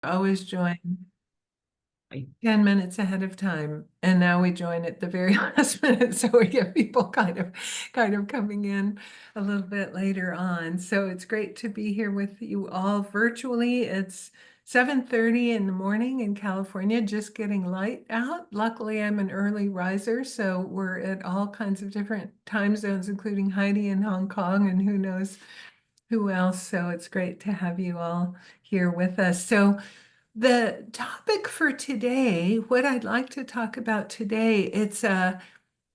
Always join 10 minutes ahead of time. And now we join at the very last minute. So we get people kind of coming in a little bit later on. So it's great to be here with you all virtually. It's 7:30 in the morning in California, just getting light out. Luckily, I'm an early riser, so we're at all kinds of different time zones, including Heidi in Hong Kong and who knows who else. So it's great to have you all here with us. So the topic for today, what I'd like to talk about today, it's a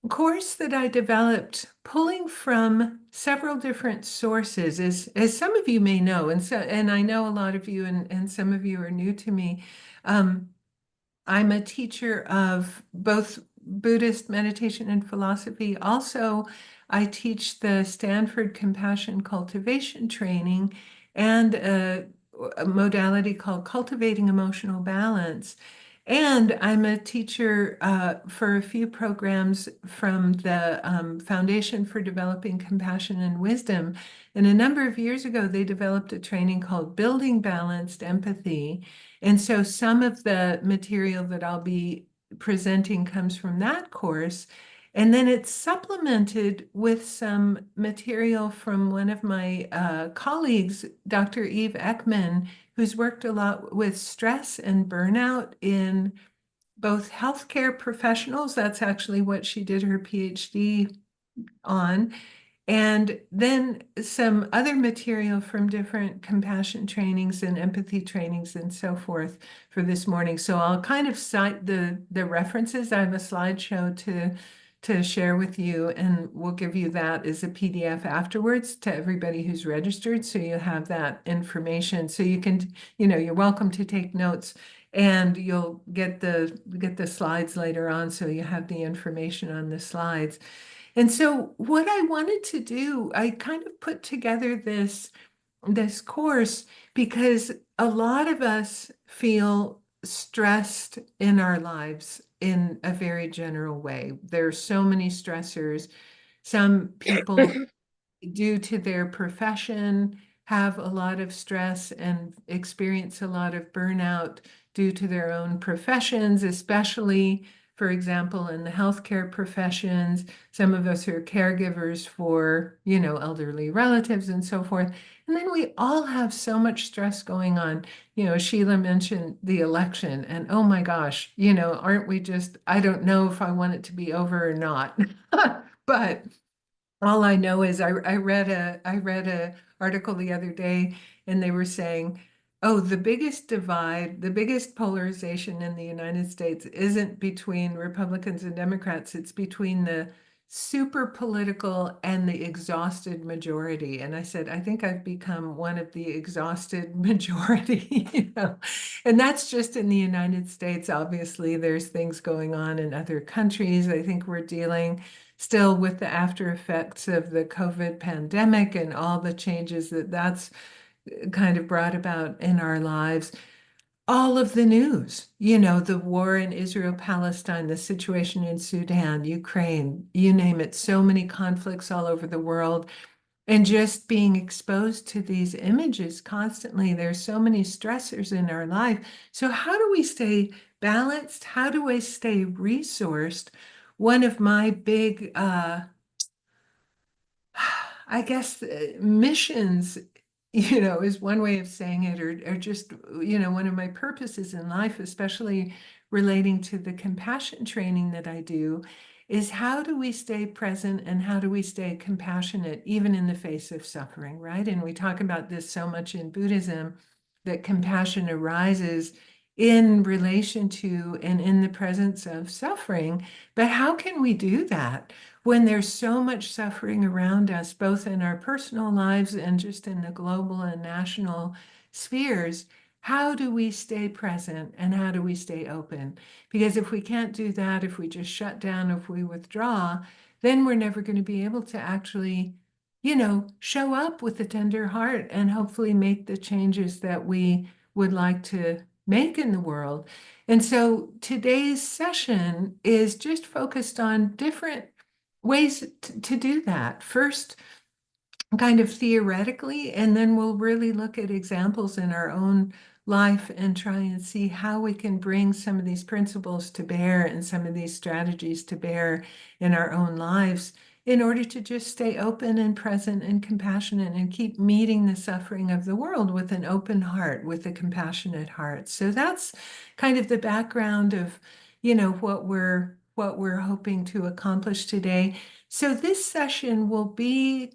course that I developed pulling from several different sources, as some of you may know, and I know a lot of you and some of you are new to me. Um, I'm a teacher of both Buddhist meditation and philosophy. Also, I teach the Stanford Compassion Cultivation Training and a modality called Cultivating Emotional Balance. And I'm a teacher for a few programs from the Foundation for Developing Compassion and Wisdom. And a number of years ago, they developed a training called Building Balanced Empathy. And so some of the material that I'll be presenting comes from that course. And then it's supplemented with some material from one of my colleagues, Dr. Eve Ekman, who's worked a lot with stress and burnout in both healthcare professionals. That's actually what she did her PhD on, and then some other material from different compassion trainings and empathy trainings and so forth for this morning. So I'll kind of cite the references. I have a slideshow to share with you, and we'll give you that as a PDF afterwards to everybody who's registered. So you have that information. So you can, you're welcome to take notes, and you'll get the slides later on. So you have the information on the slides. And so what I wanted to do, I kind of put together this course because a lot of us feel stressed in our lives in a very general way. There are so many stressors. Some people, due to their profession, have a lot of stress and experience a lot of burnout due to their own professions, especially, for example, in the healthcare professions. Some of us are caregivers for, elderly relatives and so forth. And then we all have so much stress going on. Sheila mentioned the election, and oh my gosh, aren't we just, I don't know if I want it to be over or not. But all I know is I read a article the other day, and they were saying, oh, the biggest divide, the biggest polarization in the United States isn't between Republicans and Democrats, it's between the super political and the exhausted majority. And I said, I think I've become one of the exhausted majority, And that's just in the United States. Obviously, there's things going on in other countries. I think we're dealing still with the after effects of the COVID pandemic and all the changes that's kind of brought about in our lives. All of the news, the war in Israel, Palestine, the situation in Sudan, Ukraine, you name it, so many conflicts all over the world. And just being exposed to these images constantly, there's so many stressors in our life. So how do we stay balanced? How do I stay resourced? One of my big, I guess, missions, is one way of saying it, or just, one of my purposes in life, especially relating to the compassion training that I do, is how do we stay present and how do we stay compassionate, even in the face of suffering, right? And we talk about this so much in Buddhism, that compassion arises in relation to and in the presence of suffering. But how can we do that when there's so much suffering around us, both in our personal lives and just in the global and national spheres? How do we stay present and how do we stay open? Because if we can't do that, if we just shut down, if we withdraw, then we're never going to be able to actually, show up with a tender heart and hopefully make the changes that we would like to make in the world. And so today's session is just focused on different ways to do that. First, kind of theoretically, and then we'll really look at examples in our own life and try and see how we can bring some of these principles to bear and some of these strategies to bear in our own lives in order to just stay open and present and compassionate and keep meeting the suffering of the world with an open heart, with a compassionate heart. So that's kind of the background of, what we're hoping to accomplish today. So this session will be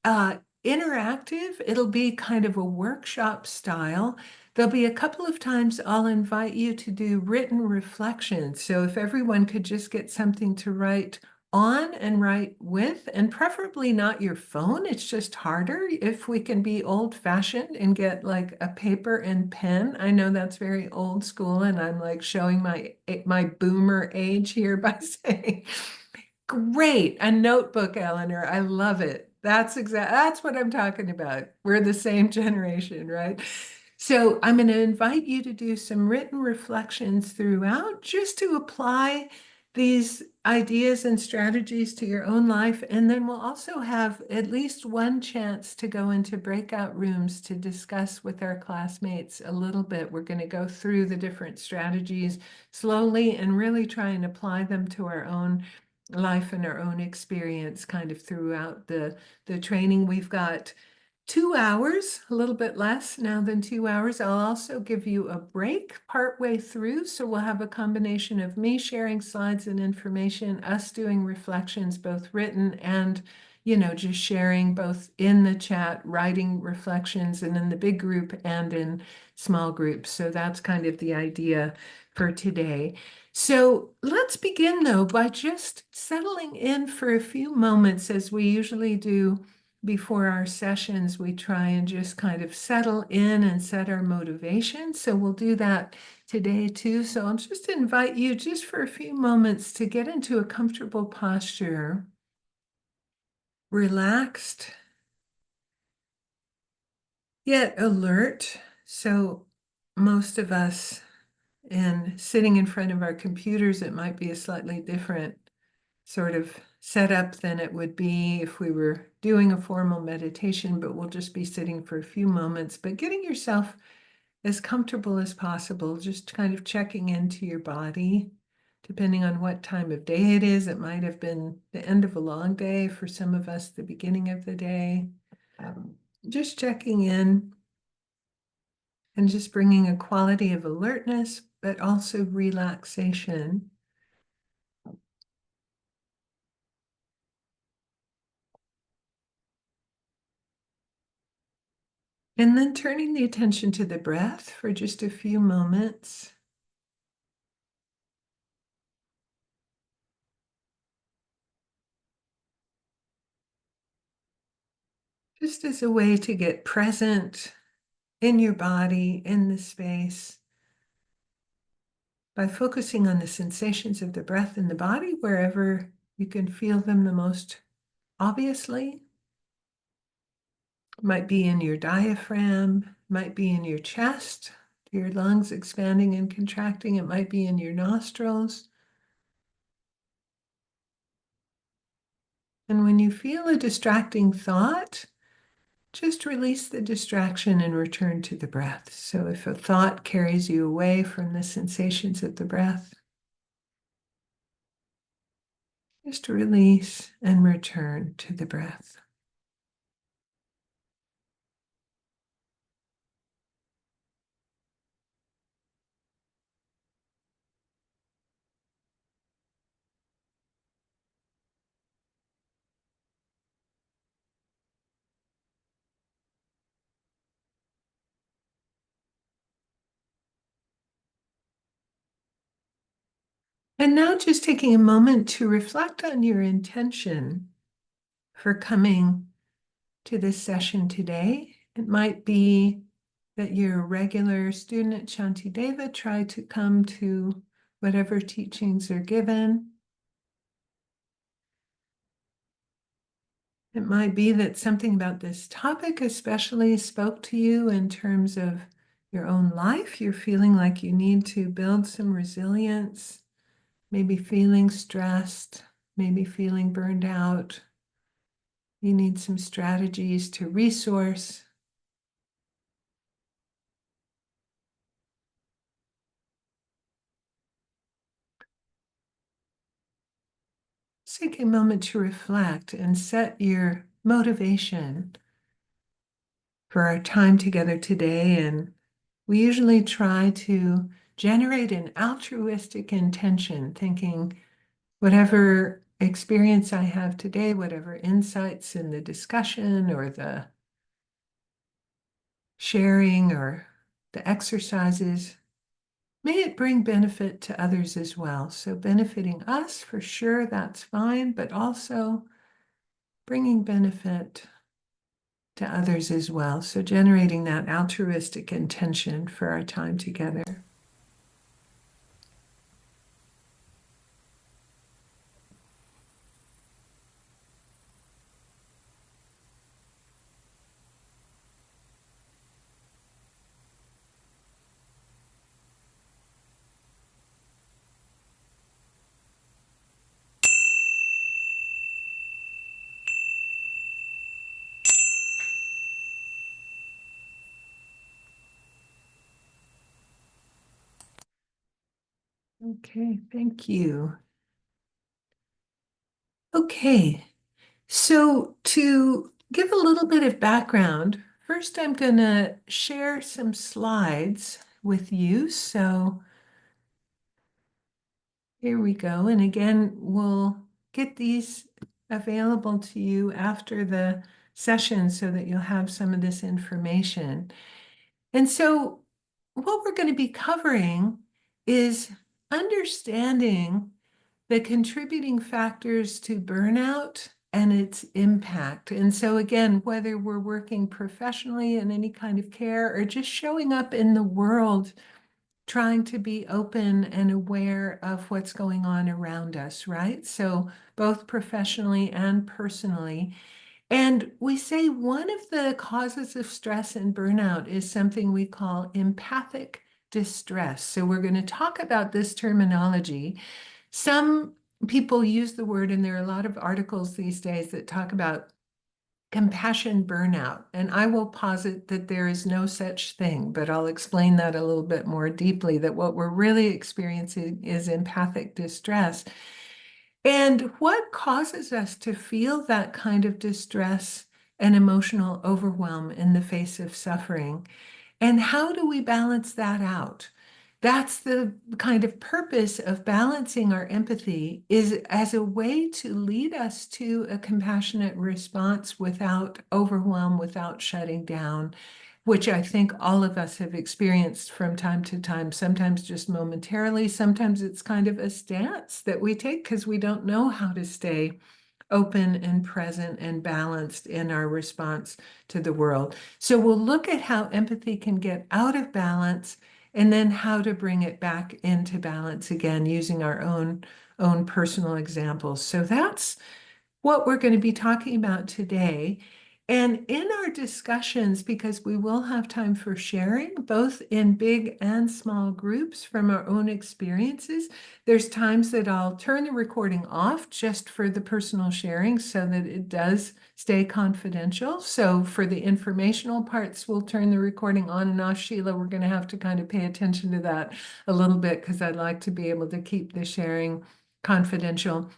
interactive. It'll be kind of a workshop style. There'll be a couple of times I'll invite you to do written reflections. So if everyone could just get something to write on and write with, and preferably not your phone. It's just harder if we can be old-fashioned and get like a paper and pen. I know that's very old school, and I'm like showing my boomer age here by saying, great, a notebook, Eleanor. I love it. That's what I'm talking about. We're the same generation, right? So I'm going to invite you to do some written reflections throughout just to apply these ideas and strategies to your own life. And then we'll also have at least one chance to go into breakout rooms to discuss with our classmates a little bit. We're going to go through the different strategies slowly and really try and apply them to our own life and our own experience kind of throughout the training. We've got 2 hours, a little bit less now than 2 hours. I'll also give you a break partway through. So we'll have a combination of me sharing slides and information, us doing reflections, both written and, just sharing both in the chat, writing reflections, and in the big group and in small groups. So that's kind of the idea for today. So let's begin though by just settling in for a few moments as we usually do before our sessions. We try and just kind of settle in and set our motivation. So we'll do that today too. So I'll just invite you just for a few moments to get into a comfortable posture, relaxed, yet alert. So most of us, and sitting in front of our computers, it might be a slightly different sort of setup than it would be if we were doing a formal meditation, but we'll just be sitting for a few moments, but getting yourself as comfortable as possible, just kind of checking into your body, depending on what time of day it is. It might have been the end of a long day for some of us, the beginning of the day. Just checking in and just bringing a quality of alertness, but also relaxation. And then turning the attention to the breath for just a few moments. Just as a way to get present in your body, in the space, by focusing on the sensations of the breath in the body, wherever you can feel them the most obviously. It might be in your diaphragm, might be in your chest, your lungs expanding and contracting. It might be in your nostrils. And when you feel a distracting thought, just release the distraction and return to the breath. So if a thought carries you away from the sensations of the breath, just release and return to the breath. And now just taking a moment to reflect on your intention for coming to this session today. It might be that you're a regular student at Shantideva, try to come to whatever teachings are given. It might be that something about this topic especially spoke to you in terms of your own life. You're feeling like you need to build some resilience, maybe feeling stressed, maybe feeling burned out. You need some strategies to resource. just take a moment to reflect and set your motivation for our time together today. And we usually try to generate an altruistic intention, thinking whatever experience I have today, whatever insights in the discussion or the sharing or the exercises, may it bring benefit to others as well. So benefiting us for sure, that's fine, but also bringing benefit to others as well. So generating that altruistic intention for our time together. Okay, thank you. Okay, so to give a little bit of background, first I'm going to share some slides with you. So here we go. And again, we'll get these available to you after the session so that you'll have some of this information. And so what we're going to be covering is understanding the contributing factors to burnout and its impact. And so again, whether we're working professionally in any kind of care or just showing up in the world, trying to be open and aware of what's going on around us, right? So both professionally and personally. And we say one of the causes of stress and burnout is something we call empathic distress. So we're going to talk about this terminology. Some people use the word, and there are a lot of articles these days that talk about compassion burnout. And I will posit that there is no such thing, but I'll explain that a little bit more deeply, that what we're really experiencing is empathic distress. And what causes us to feel that kind of distress and emotional overwhelm in the face of suffering? And how do we balance that out? That's the kind of purpose of balancing our empathy, is as a way to lead us to a compassionate response without overwhelm, without shutting down, which I think all of us have experienced from time to time, sometimes just momentarily, sometimes it's kind of a stance that we take because we don't know how to stay open and present and balanced in our response to the world. So we'll look at how empathy can get out of balance and then how to bring it back into balance again using our own personal examples. So that's what we're going to be talking about today. And in our discussions, because we will have time for sharing, both in big and small groups from our own experiences, there's times that I'll turn the recording off just for the personal sharing so that it does stay confidential. So for the informational parts, we'll turn the recording on and off. Sheila, we're going to have to kind of pay attention to that a little bit because I'd like to be able to keep the sharing confidential.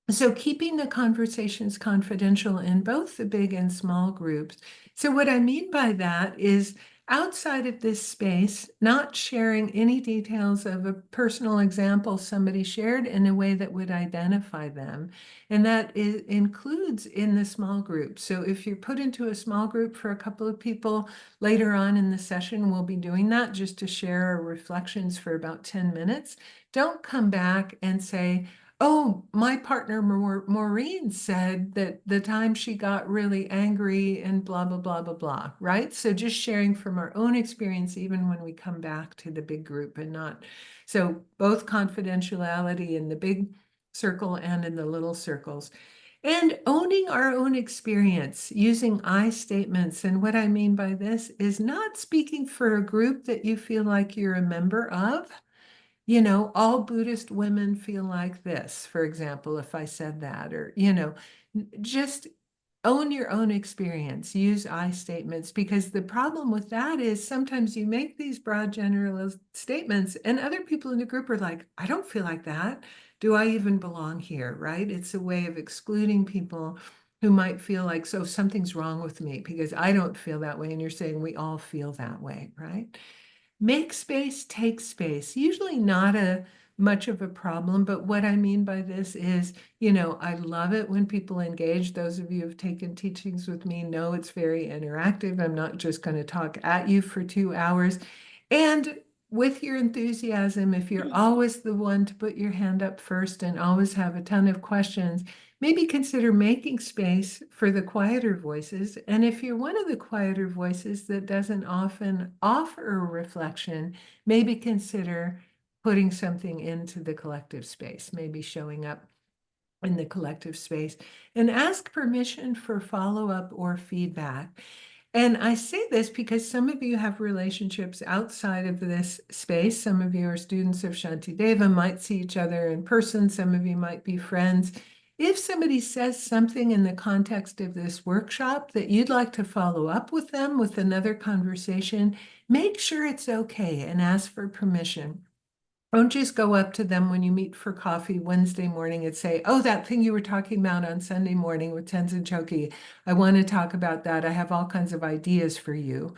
So keeping the conversations confidential in both the big and small groups. So what I mean by that is outside of this space, not sharing any details of a personal example somebody shared in a way that would identify them. And that includes in the small group. So if you're put into a small group for a couple of people, later on in the session, we'll be doing that just to share our reflections for about 10 minutes. Don't come back and say, oh, my partner Maureen said that the time she got really angry and blah, blah, blah, blah, blah, right? So just sharing from our own experience, even when we come back to the big group and not, so both confidentiality in the big circle and in the little circles. And owning our own experience using I statements. And what I mean by this is not speaking for a group that you feel like you're a member of. You know, all Buddhist women feel like this, for example, if I said that, or, just own your own experience, use I statements, because the problem with that is sometimes you make these broad general statements and other people in the group are like, I don't feel like that. Do I even belong here? Right? It's a way of excluding people who might feel like, so something's wrong with me because I don't feel that way. And you're saying we all feel that way, right? Make space, take space. Usually not a much of a problem, but what I mean by this is, I love it when people engage. Those of you who've taken teachings with me know it's very interactive. I'm not just going to talk at you for 2 hours. And with your enthusiasm, if you're always the one to put your hand up first and always have a ton of questions, maybe consider making space for the quieter voices. And if you're one of the quieter voices that doesn't often offer a reflection, maybe consider putting something into the collective space, maybe showing up in the collective space, and ask permission for follow-up or feedback. And I say this because some of you have relationships outside of this space. Some of you are students of Shantideva, might see each other in person. Some of you might be friends. If somebody says something in the context of this workshop that you'd like to follow up with them with another conversation, make sure it's okay and ask for permission. Don't just go up to them when you meet for coffee Wednesday morning and say, oh, that thing you were talking about on Sunday morning with Tenzin Chogkyi, I want to talk about that. I have all kinds of ideas for you.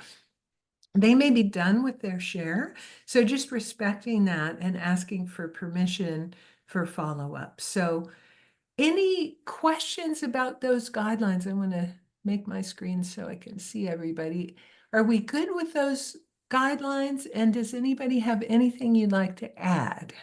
They may be done with their share. So just respecting that and asking for permission for follow-up. So any questions about those guidelines? I want to make my screen so I can see everybody. Are we good with those guidelines? And does anybody have anything you'd like to add?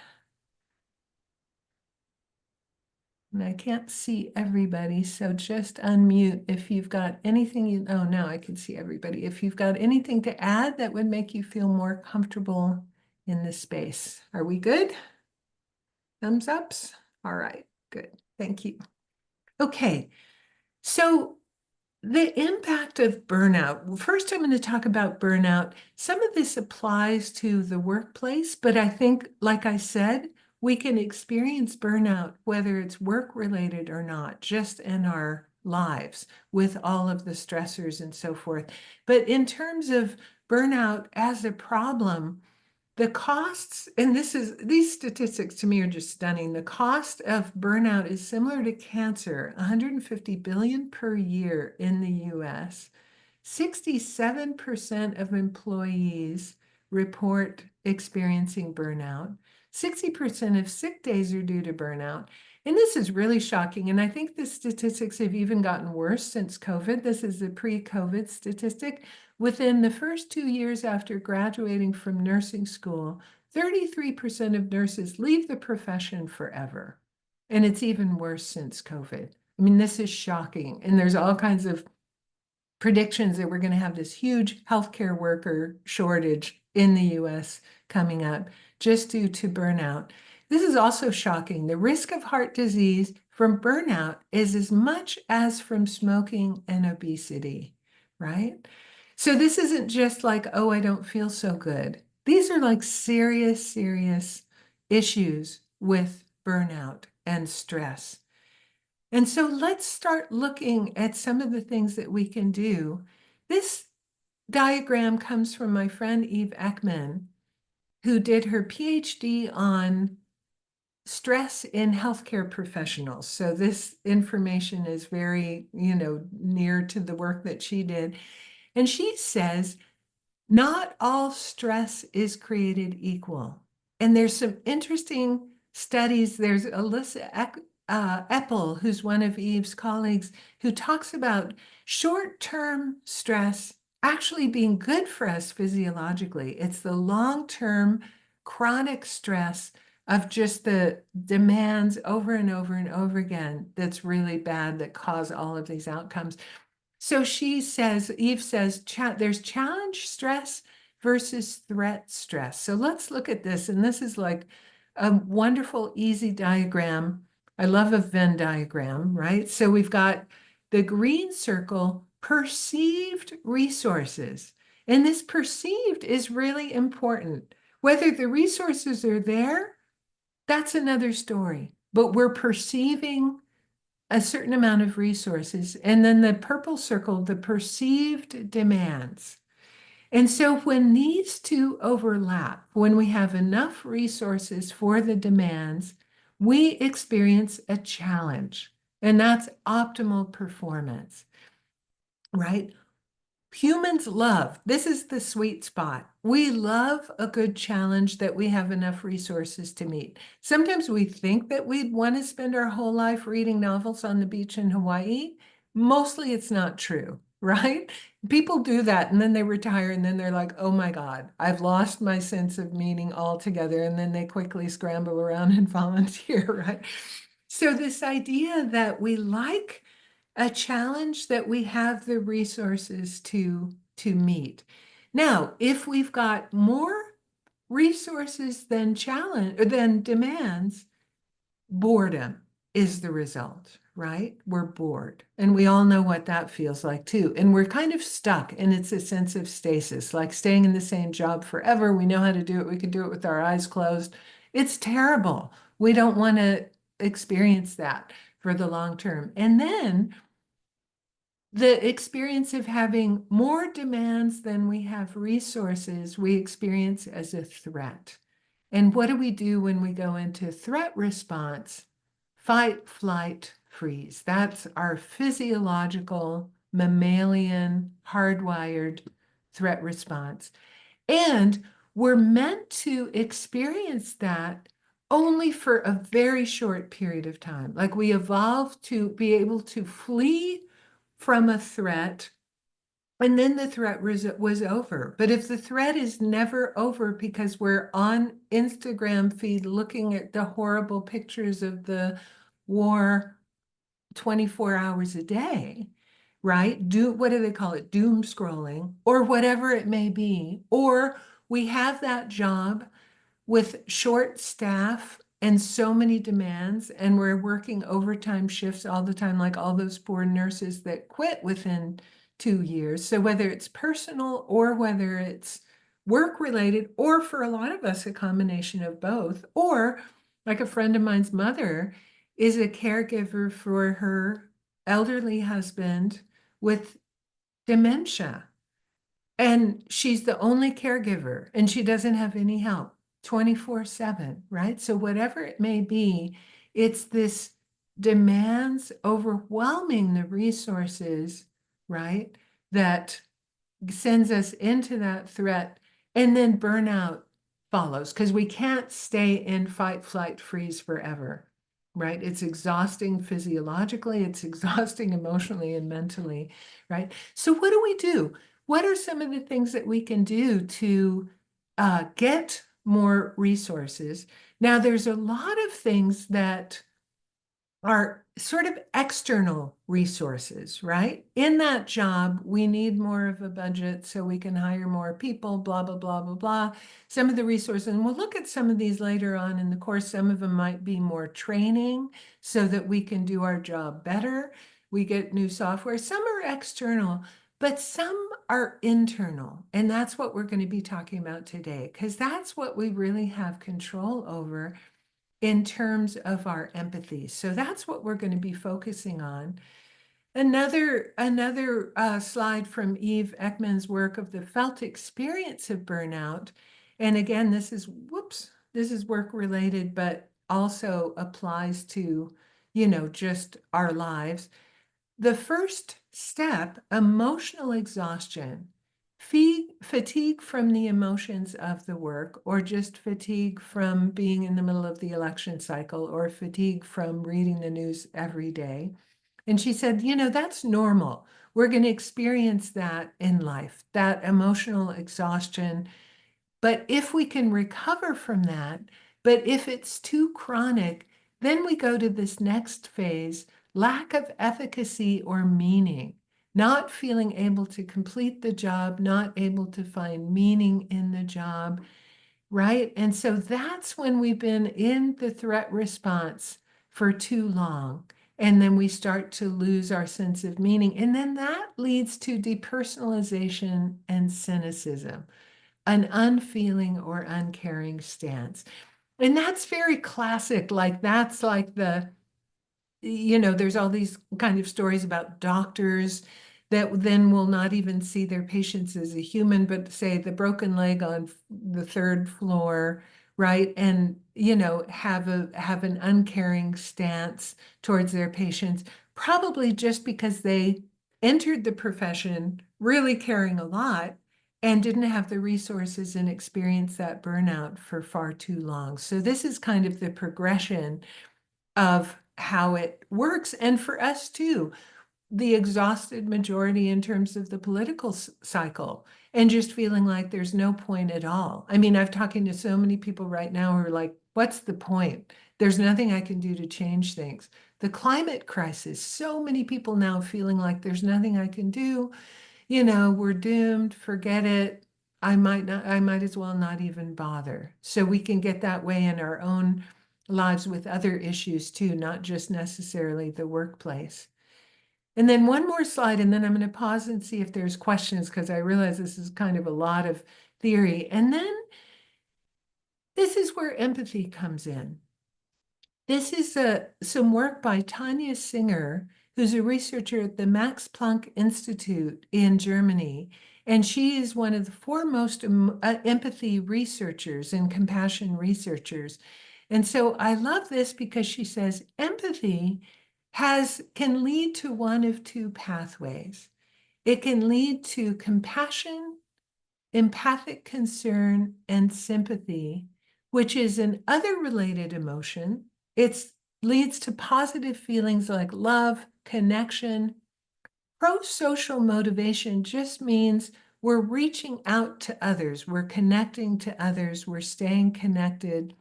And I can't see everybody, so just unmute if you've got anything oh, now I can see everybody. If you've got anything to add that would make you feel more comfortable in this space. Are we good? Thumbs ups? All right, good. Thank you. Okay, so the impact of burnout. Well, first, I'm going to talk about burnout. Some of this applies to the workplace, but I think, like I said, we can experience burnout, whether it's work-related or not, just in our lives with all of the stressors and so forth. But in terms of burnout as a problem, the costs, and these statistics to me are just stunning. The cost of burnout is similar to cancer, 150 billion per year in the US. 67% of employees report experiencing burnout. 60% of sick days are due to burnout. And this is really shocking. And I think the statistics have even gotten worse since COVID. This is the pre-COVID statistic. Within the first 2 years after graduating from nursing school, 33% of nurses leave the profession forever. And it's even worse since COVID. I mean, this is shocking. And there's all kinds of predictions that we're going to have this huge healthcare worker shortage in the US coming up just due to burnout. This is also shocking. The risk of heart disease from burnout is as much as from smoking and obesity, right? So this isn't just like, oh, I don't feel so good. These are like serious, serious issues with burnout and stress. And so let's start looking at some of the things that we can do. This diagram comes from my friend Eve Ekman, who did her PhD on stress in healthcare professionals. So this information is very, near to the work that she did. And she says, not all stress is created equal. And there's some interesting studies. There's Alyssa Eppel, who's one of Eve's colleagues, who talks about short-term stress actually being good for us physiologically. It's the long-term chronic stress of just the demands over and over and over again that's really bad, that cause all of these outcomes. So she says, Eve says, there's challenge stress versus threat stress. So let's look at this. And this is like a wonderful, easy diagram. I love a Venn diagram, right? So we've got the green circle, perceived resources. And this perceived is really important. Whether the resources are there, that's another story. But we're perceiving a certain amount of resources, and then the purple circle, the perceived demands. And so when these two overlap, when we have enough resources for the demands, we experience a challenge, and that's optimal performance, right? Humans love, this is the sweet spot. We love a good challenge that we have enough resources to meet. Sometimes we think that we'd want to spend our whole life reading novels on the beach in Hawaii. Mostly it's not true, right? People do that and then they retire and then they're like, oh my God, I've lost my sense of meaning altogether. And then they quickly scramble around and volunteer, right? So this idea that we like a challenge that we have the resources to meet. Now, if we've got more resources than challenge or than demands, boredom is the result, right? We're bored. And we all know what that feels like too. And we're kind of stuck, and it's a sense of stasis, like staying in the same job forever. We know how to do it. We can do it with our eyes closed. It's terrible. We don't want to experience that for the long term. And then the experience of having more demands than we have resources, we experience as a threat. And what do we do when we go into threat response? Fight, flight, freeze. That's our physiological, mammalian, hardwired threat response. And we're meant to experience that only for a very short period of time. Like we evolved to be able to flee from a threat, and then the threat was over. But if the threat is never over because we're on Instagram feed looking at the horrible pictures of the war 24 hours a day, right? What do they call it? Doom scrolling or whatever it may be. Or we have that job with short staff and so many demands, and we're working overtime shifts all the time, like all those poor nurses that quit within 2 years. So whether it's personal or whether it's work related, or for a lot of us, a combination of both, or like a friend of mine's mother is a caregiver for her elderly husband with dementia. And she's the only caregiver and she doesn't have any help 24/7, right? So whatever it may be, it's this demands overwhelming the resources, right? That sends us into that threat, and then burnout follows because we can't stay in fight, flight, freeze forever, right? It's exhausting physiologically, it's exhausting emotionally and mentally, right? So what do we do? What are some of the things that we can do to get more resources? Now, there's a lot of things that are sort of external resources, right? In that job, we need more of a budget so we can hire more people, blah, blah, blah, blah, blah. Some of the resources, and we'll look at some of these later on in the course. Some of them might be more training so that we can do our job better. We get new software. Some are external, but some are internal. And that's what we're going to be talking about today, because that's what we really have control over in terms of our empathy. So that's what we're going to be focusing on. Another slide from Eve Ekman's work of the felt experience of burnout. And again, this is work related, but also applies to, just our lives. The first step, emotional exhaustion, fatigue from the emotions of the work, or just fatigue from being in the middle of the election cycle, or fatigue from reading the news every day. And she said, that's normal. We're going to experience that in life, that emotional exhaustion. But if we can recover from that, but if it's too chronic, then we go to this next phase, lack of efficacy or meaning, not feeling able to complete the job, not able to find meaning in the job, right? And so that's when we've been in the threat response for too long. And then we start to lose our sense of meaning. And then that leads to depersonalization and cynicism, an unfeeling or uncaring stance. And that's very classic. Like that's like the there's all these kind of stories about doctors that then will not even see their patients as a human, but say the broken leg on the third floor, right? And, have an uncaring stance towards their patients, probably just because they entered the profession really caring a lot and didn't have the resources and experience that burnout for far too long. So this is kind of the progression of how it works. And for us too, the exhausted majority in terms of the political cycle and just feeling like there's no point at all. I mean, I've talking to so many people right now who are like, what's the point? There's nothing I can do to change things. The climate crisis, so many people now feeling like there's nothing I can do. We're doomed, forget it. I might as well not even bother. So we can get that way in our own lives with other issues too, not just necessarily the workplace. And then one more slide, and then I'm going to pause and see if there's questions because I realize this is kind of a lot of theory. And then this is where empathy comes in. This is some work by Tanya Singer, who's a researcher at the Max Planck Institute in Germany. And she is one of the foremost empathy researchers and compassion researchers. And so I love this because she says empathy can lead to one of two pathways. It can lead to compassion, empathic concern, and sympathy, which is an other related emotion. It leads to positive feelings like love, connection. Pro-social motivation just means we're reaching out to others, we're connecting to others, we're staying connected.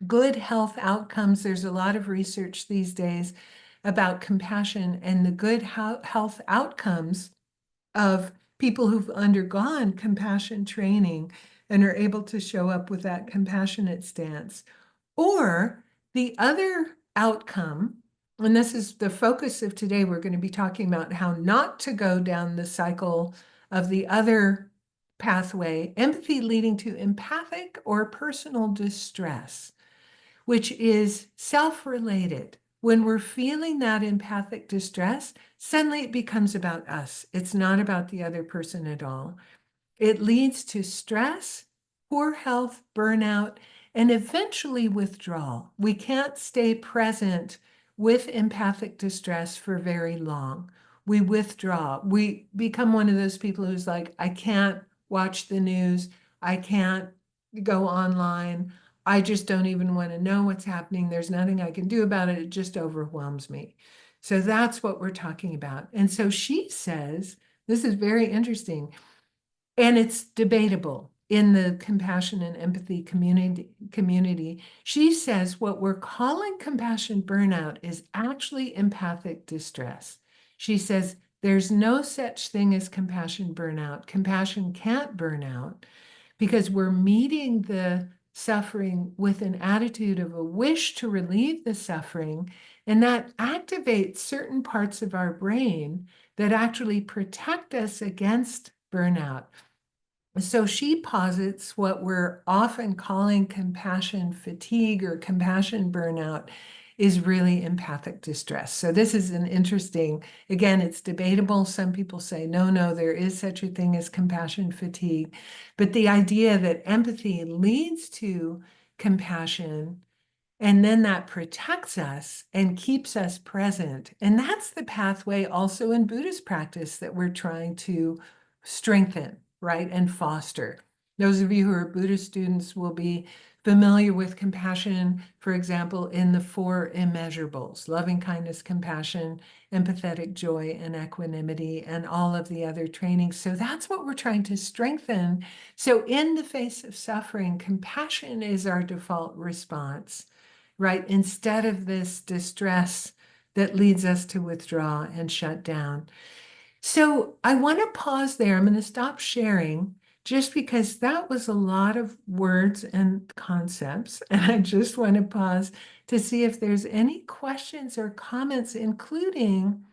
Good health outcomes. There's a lot of research these days about compassion and the good health outcomes of people who've undergone compassion training and are able to show up with that compassionate stance. Or the other outcome, and this is the focus of today, we're going to be talking about how not to go down the cycle of the other pathway, empathy leading to empathic or personal distress, which is self-related. When we're feeling that empathic distress, suddenly it becomes about us. It's not about the other person at all. It leads to stress, poor health, burnout, and eventually withdrawal. We can't stay present with empathic distress for very long. We withdraw. We become one of those people who's like, I can't watch the news. I can't go online. I just don't even want to know what's happening. There's nothing I can do about it. It just overwhelms me. So that's what we're talking about. And so she says, this is very interesting. And it's debatable in the compassion and empathy community. She says what we're calling compassion burnout is actually empathic distress. She says there's no such thing as compassion burnout. Compassion can't burn out because we're meeting the suffering with an attitude of a wish to relieve the suffering, and that activates certain parts of our brain that actually protect us against burnout. So she posits what we're often calling compassion fatigue or compassion burnout is really empathic distress. So this is an interesting, again, it's debatable. Some people say, no, there is such a thing as compassion fatigue. But the idea that empathy leads to compassion and then that protects us and keeps us present. And that's the pathway also in Buddhist practice that we're trying to strengthen, right, and foster. Those of you who are Buddhist students will be familiar with compassion, for example, in the four immeasurables: loving kindness, compassion, empathetic joy, and equanimity, and all of the other trainings. So that's what we're trying to strengthen. So in the face of suffering, compassion is our default response, right? Instead of this distress that leads us to withdraw and shut down. So I want to pause there. I'm going to stop sharing just because that was a lot of words and concepts. And I just want to pause to see if there's any questions or comments, including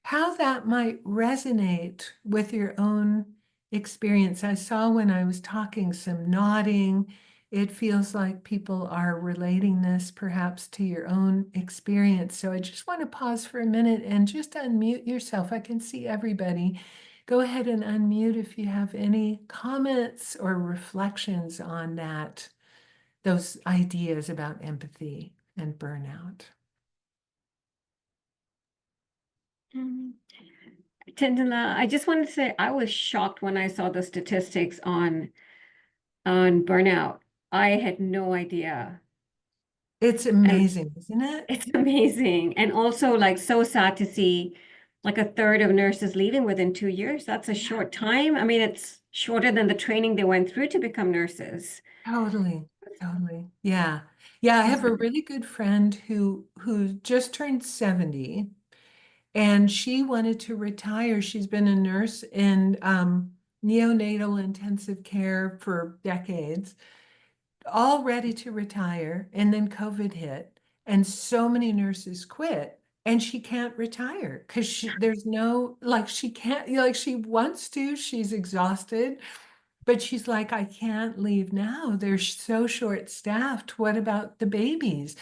how that might resonate with your own experience. I saw when I was talking some nodding it feels like people are relating this perhaps to your own experience. So I just want to pause for a minute and just unmute yourself. I can see everybody. Go ahead and unmute if you have any comments or reflections on that, those ideas about empathy and burnout. Tenzin, I just wanted to say I was shocked when I saw the statistics on burnout. I had no idea. It's And amazing, isn't it? it's amazing. And also like so sad to see like a third of nurses leaving within 2 years. That's a short time. I mean, it's shorter than the training they went through to become nurses. Totally, totally. Yeah. Yeah, I have a really good friend who just turned 70 and she wanted to retire. She's been a nurse in neonatal intensive care for decades, all ready to retire, and then COVID hit, and so many nurses quit. And she can't retire because there's no, like, she can't, like, she wants to, she's exhausted, but she's like, I can't leave now. They're so short-staffed. What about the babies?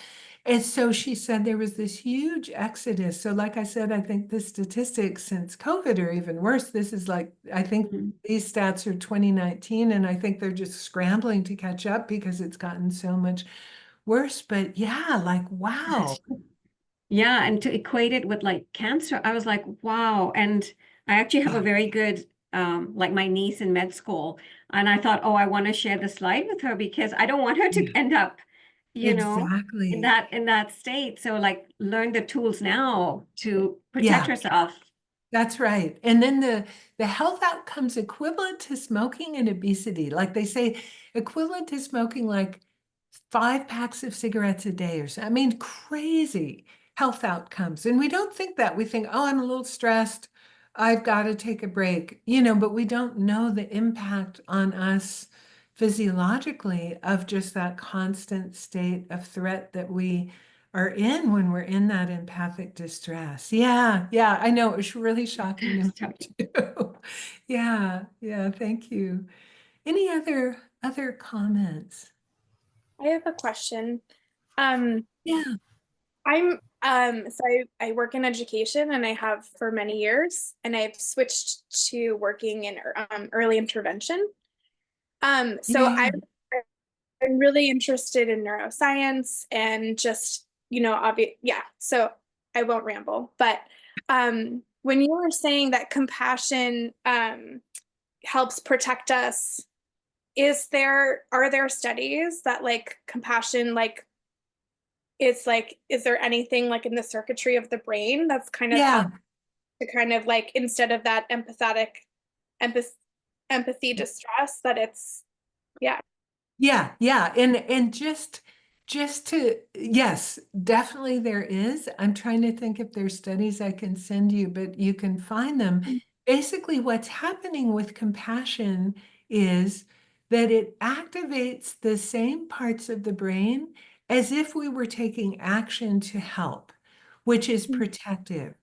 And so she said there was this huge exodus. So, like I said, I think the statistics since COVID are even worse. This is like, I think Mhm. these stats are 2019, and I think they're just scrambling to catch up because it's gotten so much worse. But yeah, like, wow. Yeah, and to equate it with like cancer, I was like, wow. And I actually have a very good, like my niece in med school, and I thought, oh, I want to share the slide with her because I don't want her to Yeah, end up, in exactly. that state. So like, learn the tools now to protect Yeah. herself. That's right. And then the health outcomes equivalent to smoking and obesity, like they say, equivalent to smoking like 5 packs of cigarettes a day or so. I mean, crazy health outcomes. And we don't think that. We think, oh, I'm a little stressed. I've got to take a break, but we don't know the impact on us physiologically of just that constant state of threat that we are in when we're in that empathic distress. Yeah, yeah, I know. It was really shocking to So, me too. Yeah, yeah, thank you. Any other comments? I have a question. Um, Yeah, so I work in education and I have for many years, and I've switched to working in early intervention. So yeah, I'm really interested in neuroscience and just, yeah, so I won't ramble, but when you were saying that compassion helps protect us, are there studies that like compassion is there anything like in the circuitry of the brain that's kind of help yeah. to kind of like instead of that empath empathy distress that it's yeah. Yeah, yeah. And just to yes, definitely there is. I'm trying to think if there's studies I can send you, but you can find them. Basically, what's happening with compassion is that it activates the same parts of the brain as if we were taking action to help, which is protective.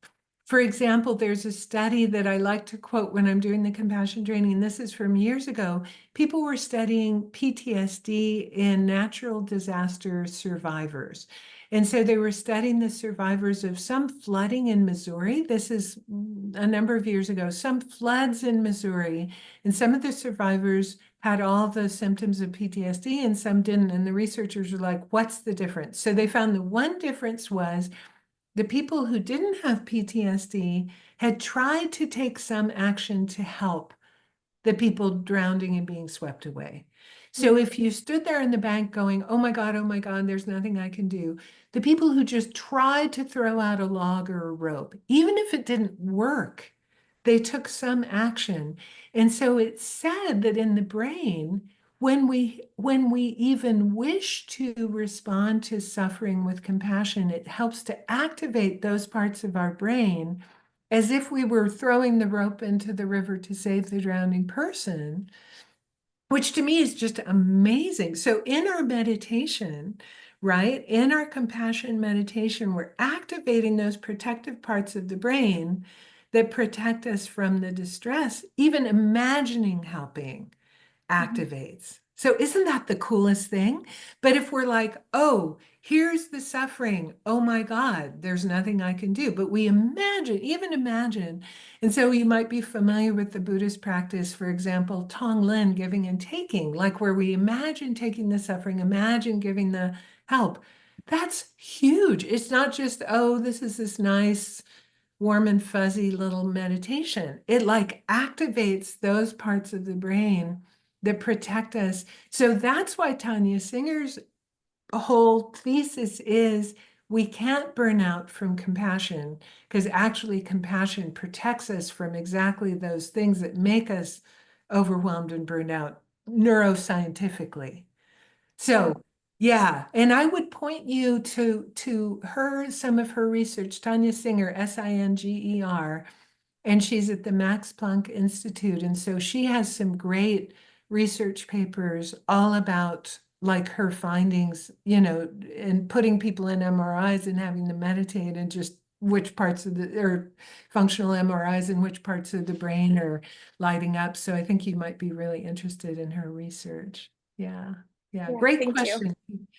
For example, there's a study that I like to quote when I'm doing the compassion training, and this is from years ago. People were studying PTSD in natural disaster survivors. And so they were studying the survivors of some flooding in Missouri. This is a number of years ago, some floods in Missouri. And some of the survivors had all the symptoms of PTSD and some didn't. And the researchers were like, what's the difference? So they found the one difference was the people who didn't have PTSD had tried to take some action to help the people drowning and being swept away. So Mhm. if you stood there in the bank going, oh my God, there's nothing I can do, the people who just tried to throw out a log or a rope, even if it didn't work, they took some action. And so it's said that in the brain, when we even wish to respond to suffering with compassion, it helps to activate those parts of our brain as if we were throwing the rope into the river to save the drowning person, which to me is just amazing. So, in our meditation, right, in our compassion meditation, we're activating those protective parts of the brain that protect us from the distress. Even imagining helping Mhm. activates So isn't that the coolest thing? But if we're like, oh, here's the suffering. Oh my God, there's nothing I can do. But we imagine, even imagine. And so you might be familiar with the Buddhist practice, for example, Tonglen, giving and taking, like where we imagine taking the suffering, imagine giving the help. That's huge. It's not just, oh, this is this nice, warm and fuzzy little meditation. It like activates those parts of the brain that protect us. So that's why Tanya Singer's whole thesis is we can't burn out from compassion, because actually compassion protects us from exactly those things that make us overwhelmed and burned out neuroscientifically. So yeah, and I would point you to her, some of her research, Tanya Singer, Singer, and she's at the Max Planck Institute. And so she has some great research papers all about like her findings, you know, and putting people in MRIs and having them meditate and just which parts of the, or functional MRIs and which parts of the brain are lighting up. So I think you might be really interested in her research. Yeah. Yeah. Yeah, Great thank you. question.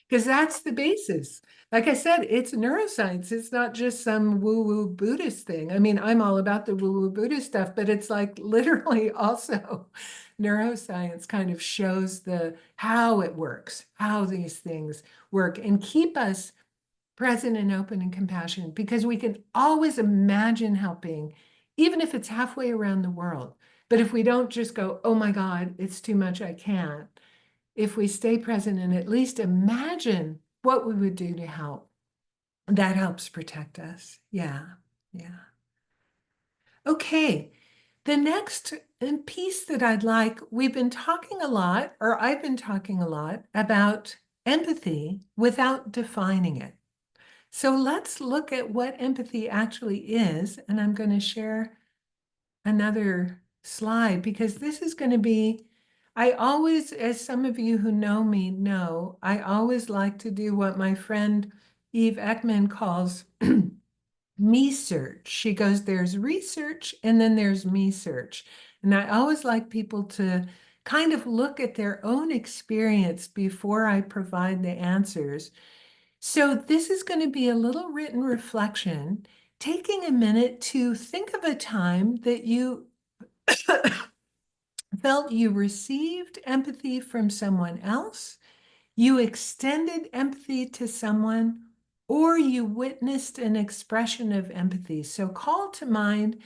Because that's the basis. Like I said, it's neuroscience. It's not just some woo-woo Buddhist thing. I mean, I'm all about the woo-woo Buddhist stuff, but it's like literally also neuroscience kind of shows the how it works, how these things work, and keep us present and open and compassionate, because we can always imagine helping, even if it's halfway around the world. But if we don't just go, oh my God, it's too much, I can't. If we stay present and at least imagine what we would do to help, that helps protect us. Yeah, yeah. Okay, the next piece that I'd like, we've been talking a lot, or I've been talking a lot about empathy without defining it. So let's look at what empathy actually is. And I'm going to share another slide because this is going to be, I always, as some of you who know me know, I always like to do what my friend Eve Ekman calls me search. She goes, there's research and then there's me search. And I always like people to kind of look at their own experience before I provide the answers. So this is going to be a little written reflection, taking a minute to think of a time that you felt you received empathy from someone else, you extended empathy to someone, or you witnessed an expression of empathy. So call to mind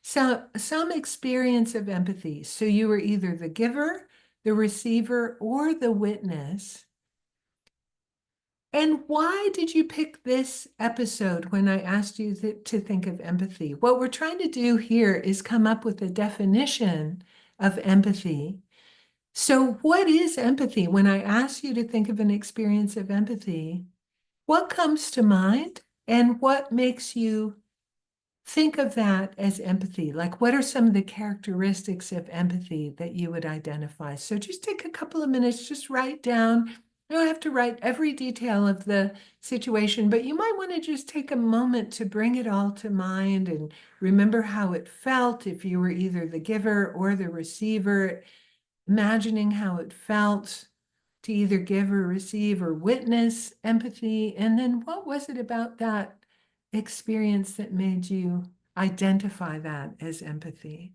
some experience of empathy. So you were either the giver, the receiver, or the witness. And why did you pick this episode when I asked you to think of empathy? What we're trying to do here is come up with a definition of empathy. So, what is empathy? When I ask you to think of an experience of empathy, what comes to mind and what makes you think of that as empathy? Like, what are some of the characteristics of empathy that you would identify? So, just take a couple of minutes, just write down. You don't have to write every detail of the situation, but you might want to just take a moment to bring it all to mind and remember how it felt if you were either the giver or the receiver, imagining how it felt to either give or receive or witness empathy. And then what was it about that experience that made you identify that as empathy?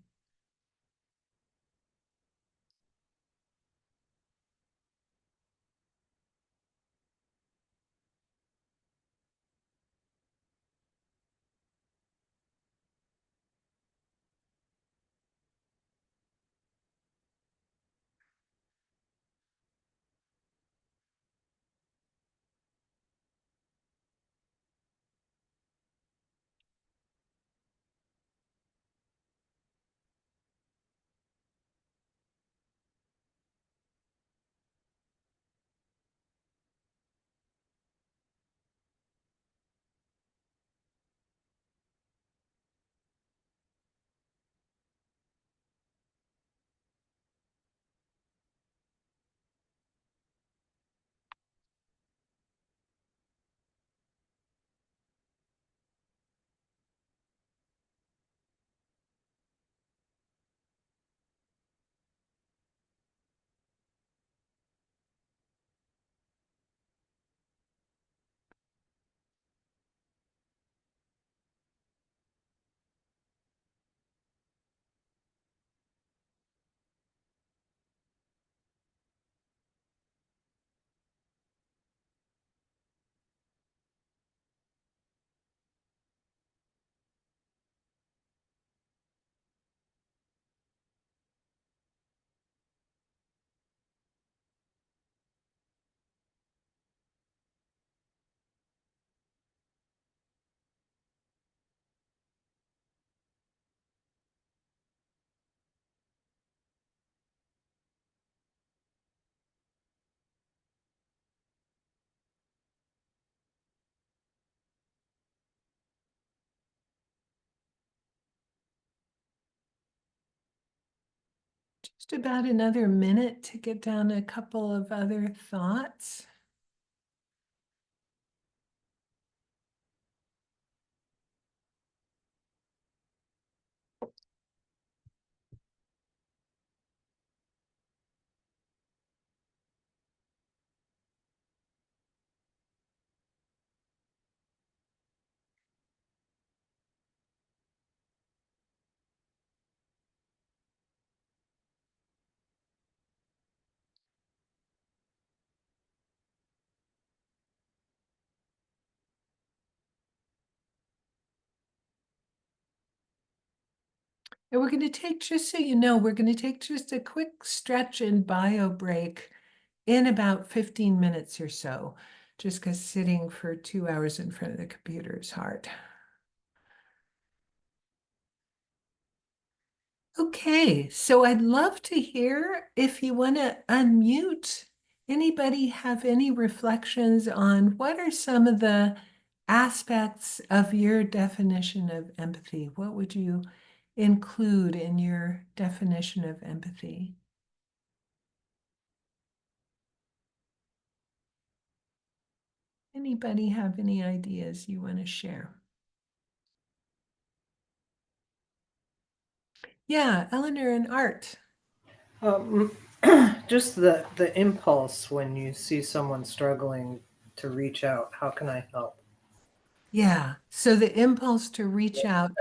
Just about another minute to get down a couple of other thoughts. And we're going to take, just so you know, we're going to take just a quick stretch and bio break in about 15 minutes or so, just because sitting for 2 hours in front of the computer is hard. Okay, so I'd love to hear if you want to unmute. Anybody have any reflections on what are some of the aspects of your definition of empathy? What would you include in your definition of empathy? Anybody have any ideas you want to share? Yeah, Eleanor and Art. Um, just the impulse when you see someone struggling to reach out. How can I help? Yeah, so the impulse to reach out.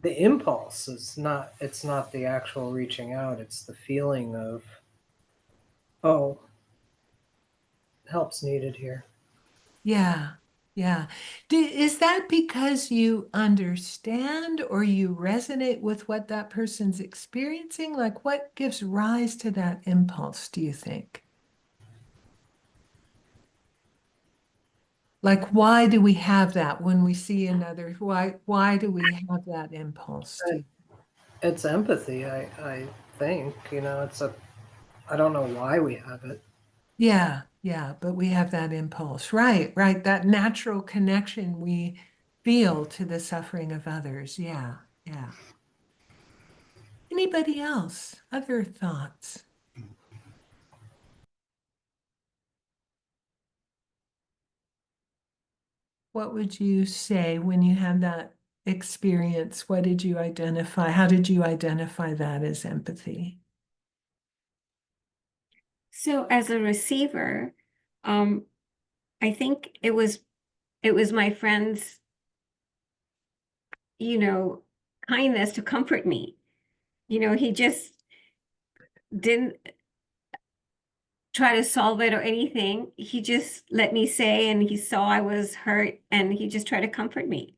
The impulse is not. It's not the actual reaching out. It's the feeling of, oh, help's needed here. Yeah, yeah. Is that because you understand or you resonate with what that person's experiencing? Like, what gives rise to that impulse, do you think? Like, why do we have that when we see another? Why do we have that impulse to? It's empathy. I think it's a. I don't know why we have it. Yeah, yeah, but we have that impulse. Right, right. That natural connection we feel to the suffering of others. Yeah, yeah. Anybody else? Other thoughts? What would you say when you had that experience? What did you identify? How did you identify that as empathy? So as a receiver, um, I think it was my friend's, you know, kindness to comfort me. He just didn't try to solve it or anything. He just let me say, and he saw I was hurt, and he just tried to comfort me.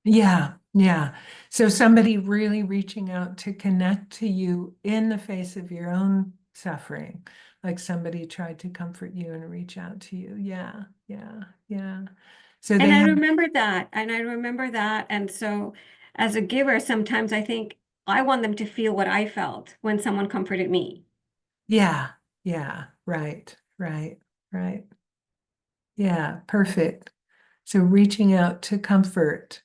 Yeah, yeah. So somebody really reaching out to connect to you in the face of your own suffering, like somebody tried to comfort you and reach out to you. Yeah, yeah, yeah. So And they I have, remember that, and I remember that. And so as a giver, sometimes I think I want them to feel what I felt when someone comforted me. yeah, yeah, right, right, right. Yeah, perfect. So reaching out to comfort.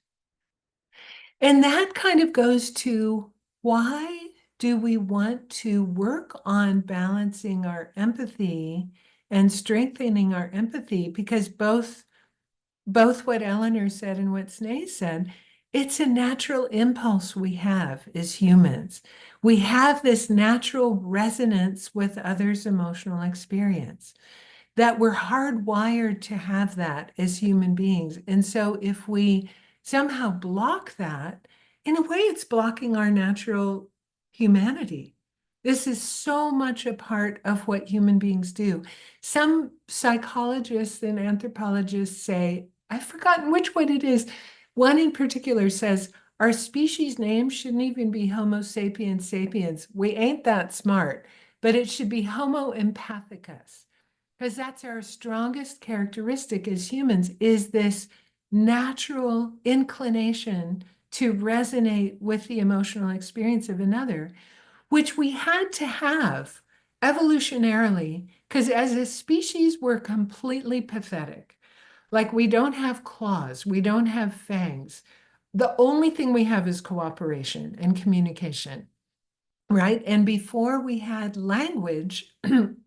And that kind of goes to why do we want to work on balancing our empathy and strengthening our empathy? Because both what Eleanor said and what Snay said, it's a natural impulse we have as humans. We have this natural resonance with others' emotional experience that we're hardwired to have that as human beings. And so if we somehow block that, in a way, it's blocking our natural humanity. This is so much a part of what human beings do. Some psychologists and anthropologists say, I've forgotten which one it is. One in particular says, our species name shouldn't even be Homo sapiens sapiens. We ain't that smart, but it should be Homo empathicus, because that's our strongest characteristic as humans, is this natural inclination to resonate with the emotional experience of another, which we had to have evolutionarily, because as a species, we're completely pathetic. Like, we don't have claws, we don't have fangs. The only thing we have is cooperation and communication. right? And before we had language,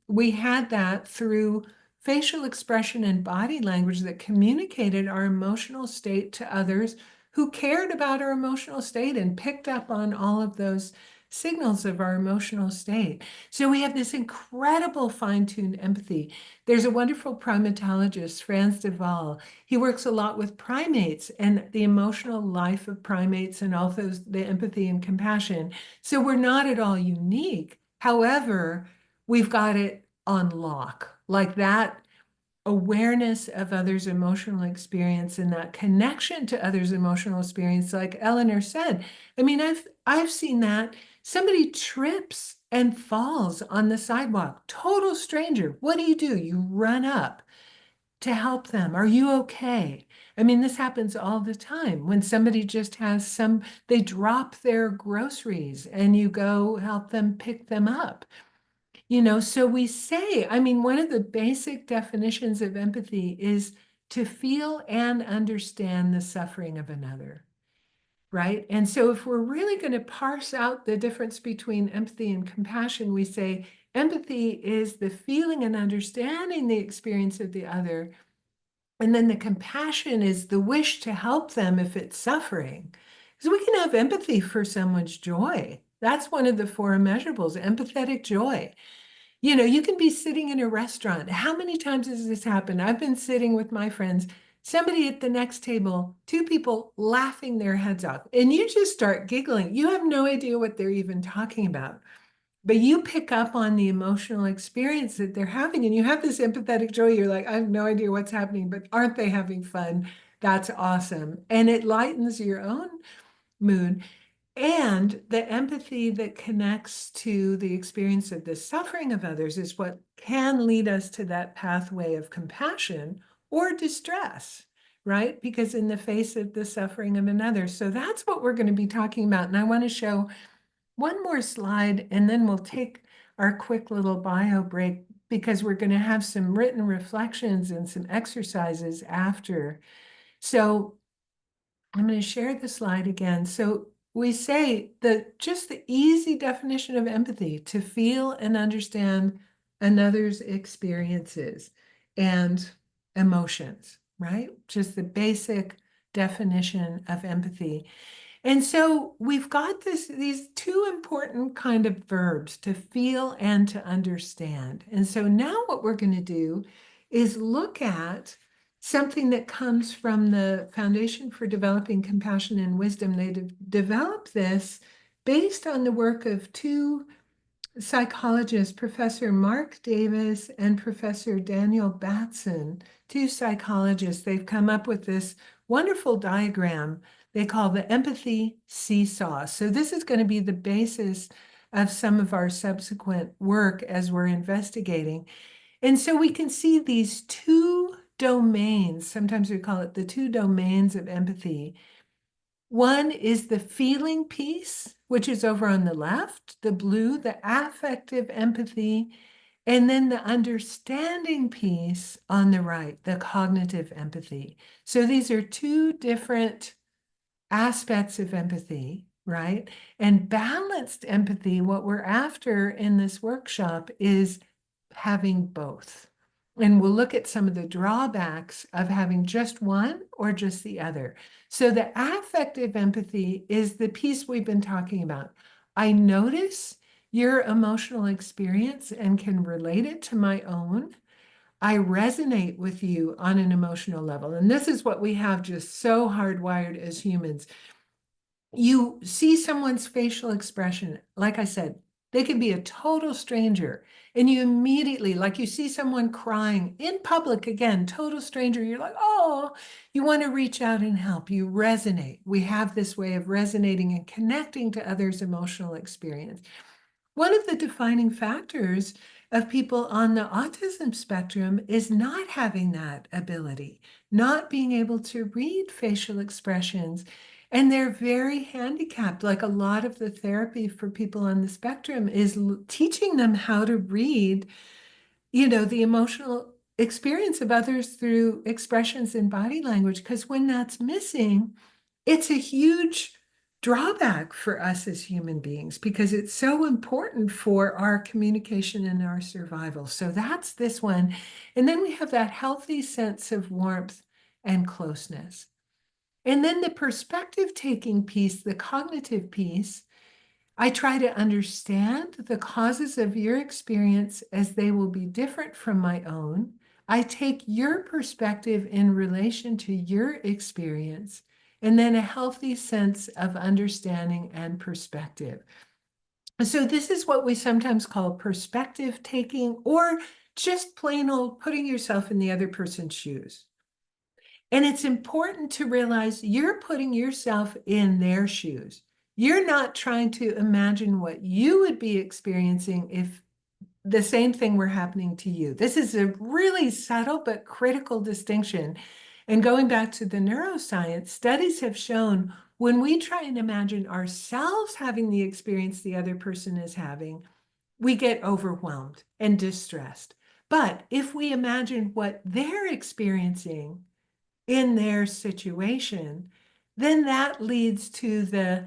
we had that through facial expression and body language that communicated our emotional state to others who cared about our emotional state and picked up on all of those signals of our emotional state. So we have this incredible fine-tuned empathy. There's a wonderful primatologist, Frans de Waal. He works a lot with primates and the emotional life of primates and also the empathy and compassion. So we're not at all unique. However, we've got it on lock, like that awareness of others' emotional experience and that connection to others' emotional experience, like Eleanor said. I mean, I've seen that. Somebody trips and falls on the sidewalk, total stranger. What do? You run up to help them. Are you okay? I mean, this happens all the time when somebody just has they drop their groceries and you go help them pick them up. So we say, I mean, one of the basic definitions of empathy is to feel and understand the suffering of another, right? And so if we're really going to parse out the difference between empathy and compassion, we say empathy is the feeling and understanding the experience of the other. And then the compassion is the wish to help them if it's suffering. Because we can have empathy for someone's joy. That's one of the four immeasurables, empathetic joy. You can be sitting in a restaurant. How many times has this happened? I've been sitting with my friends, somebody at the next table, two people laughing their heads off, and you just start giggling. You have no idea what they're even talking about, but you pick up on the emotional experience that they're having, and you have this empathetic joy. You're like, I have no idea what's happening, but aren't they having fun? That's awesome. And it lightens your own mood. And the empathy that connects to the experience of the suffering of others is what can lead us to that pathway of compassion or distress, right? Because in the face of the suffering of another. So that's what we're going to be talking about. And I want to show one more slide, and then we'll take our quick little bio break because we're going to have some written reflections and some exercises after. So I'm going to share the slide again. So we say that just the easy definition of empathy, to feel and understand another's experiences and emotions, right? Just the basic definition of empathy. And so we've got these two important kind of verbs, to feel and to understand. And so now what we're going to do is look at something that comes from the Foundation for Developing Compassion and Wisdom. They developed this based on the work of two psychologists, Professor Mark Davis and Professor Daniel Batson, two psychologists. They've come up with this wonderful diagram they call the empathy seesaw. So this is going to be the basis of some of our subsequent work as we're investigating. And so we can see these two domains. Sometimes we call it the two domains of empathy. One is the feeling piece, which is over on the left, the blue, the affective empathy, and then the understanding piece on the right, the cognitive empathy. So these are two different aspects of empathy, right? And balanced empathy, what we're after in this workshop is having both. And we'll look at some of the drawbacks of having just one or just the other. So the affective empathy is the piece we've been talking about. I notice your emotional experience and can relate it to my own. I resonate with you on an emotional level. And this is what we have just so hardwired as humans. You see someone's facial expression, like I said, they could be a total stranger, and you immediately, like you see someone crying in public, again, total stranger, you're like, oh, you want to reach out and help. You resonate. We have this way of resonating and connecting to others' emotional experience. One of the defining factors of people on the autism spectrum is not having that ability, not being able to read facial expressions. And they're very handicapped. Like a lot of the therapy for people on the spectrum is teaching them how to read, the emotional experience of others through expressions in body language. Because when that's missing, it's a huge drawback for us as human beings because it's so important for our communication and our survival. So that's this one. And then we have that healthy sense of warmth and closeness. And then the perspective taking piece, the cognitive piece, I try to understand the causes of your experience as they will be different from my own. I take your perspective in relation to your experience, and then a healthy sense of understanding and perspective. So this is what we sometimes call perspective taking, or just plain old putting yourself in the other person's shoes. And it's important to realize you're putting yourself in their shoes. You're not trying to imagine what you would be experiencing if the same thing were happening to you. This is a really subtle but critical distinction. And going back to the neuroscience, studies have shown when we try and imagine ourselves having the experience the other person is having, we get overwhelmed and distressed. But if we imagine what they're experiencing in their situation, then that leads to the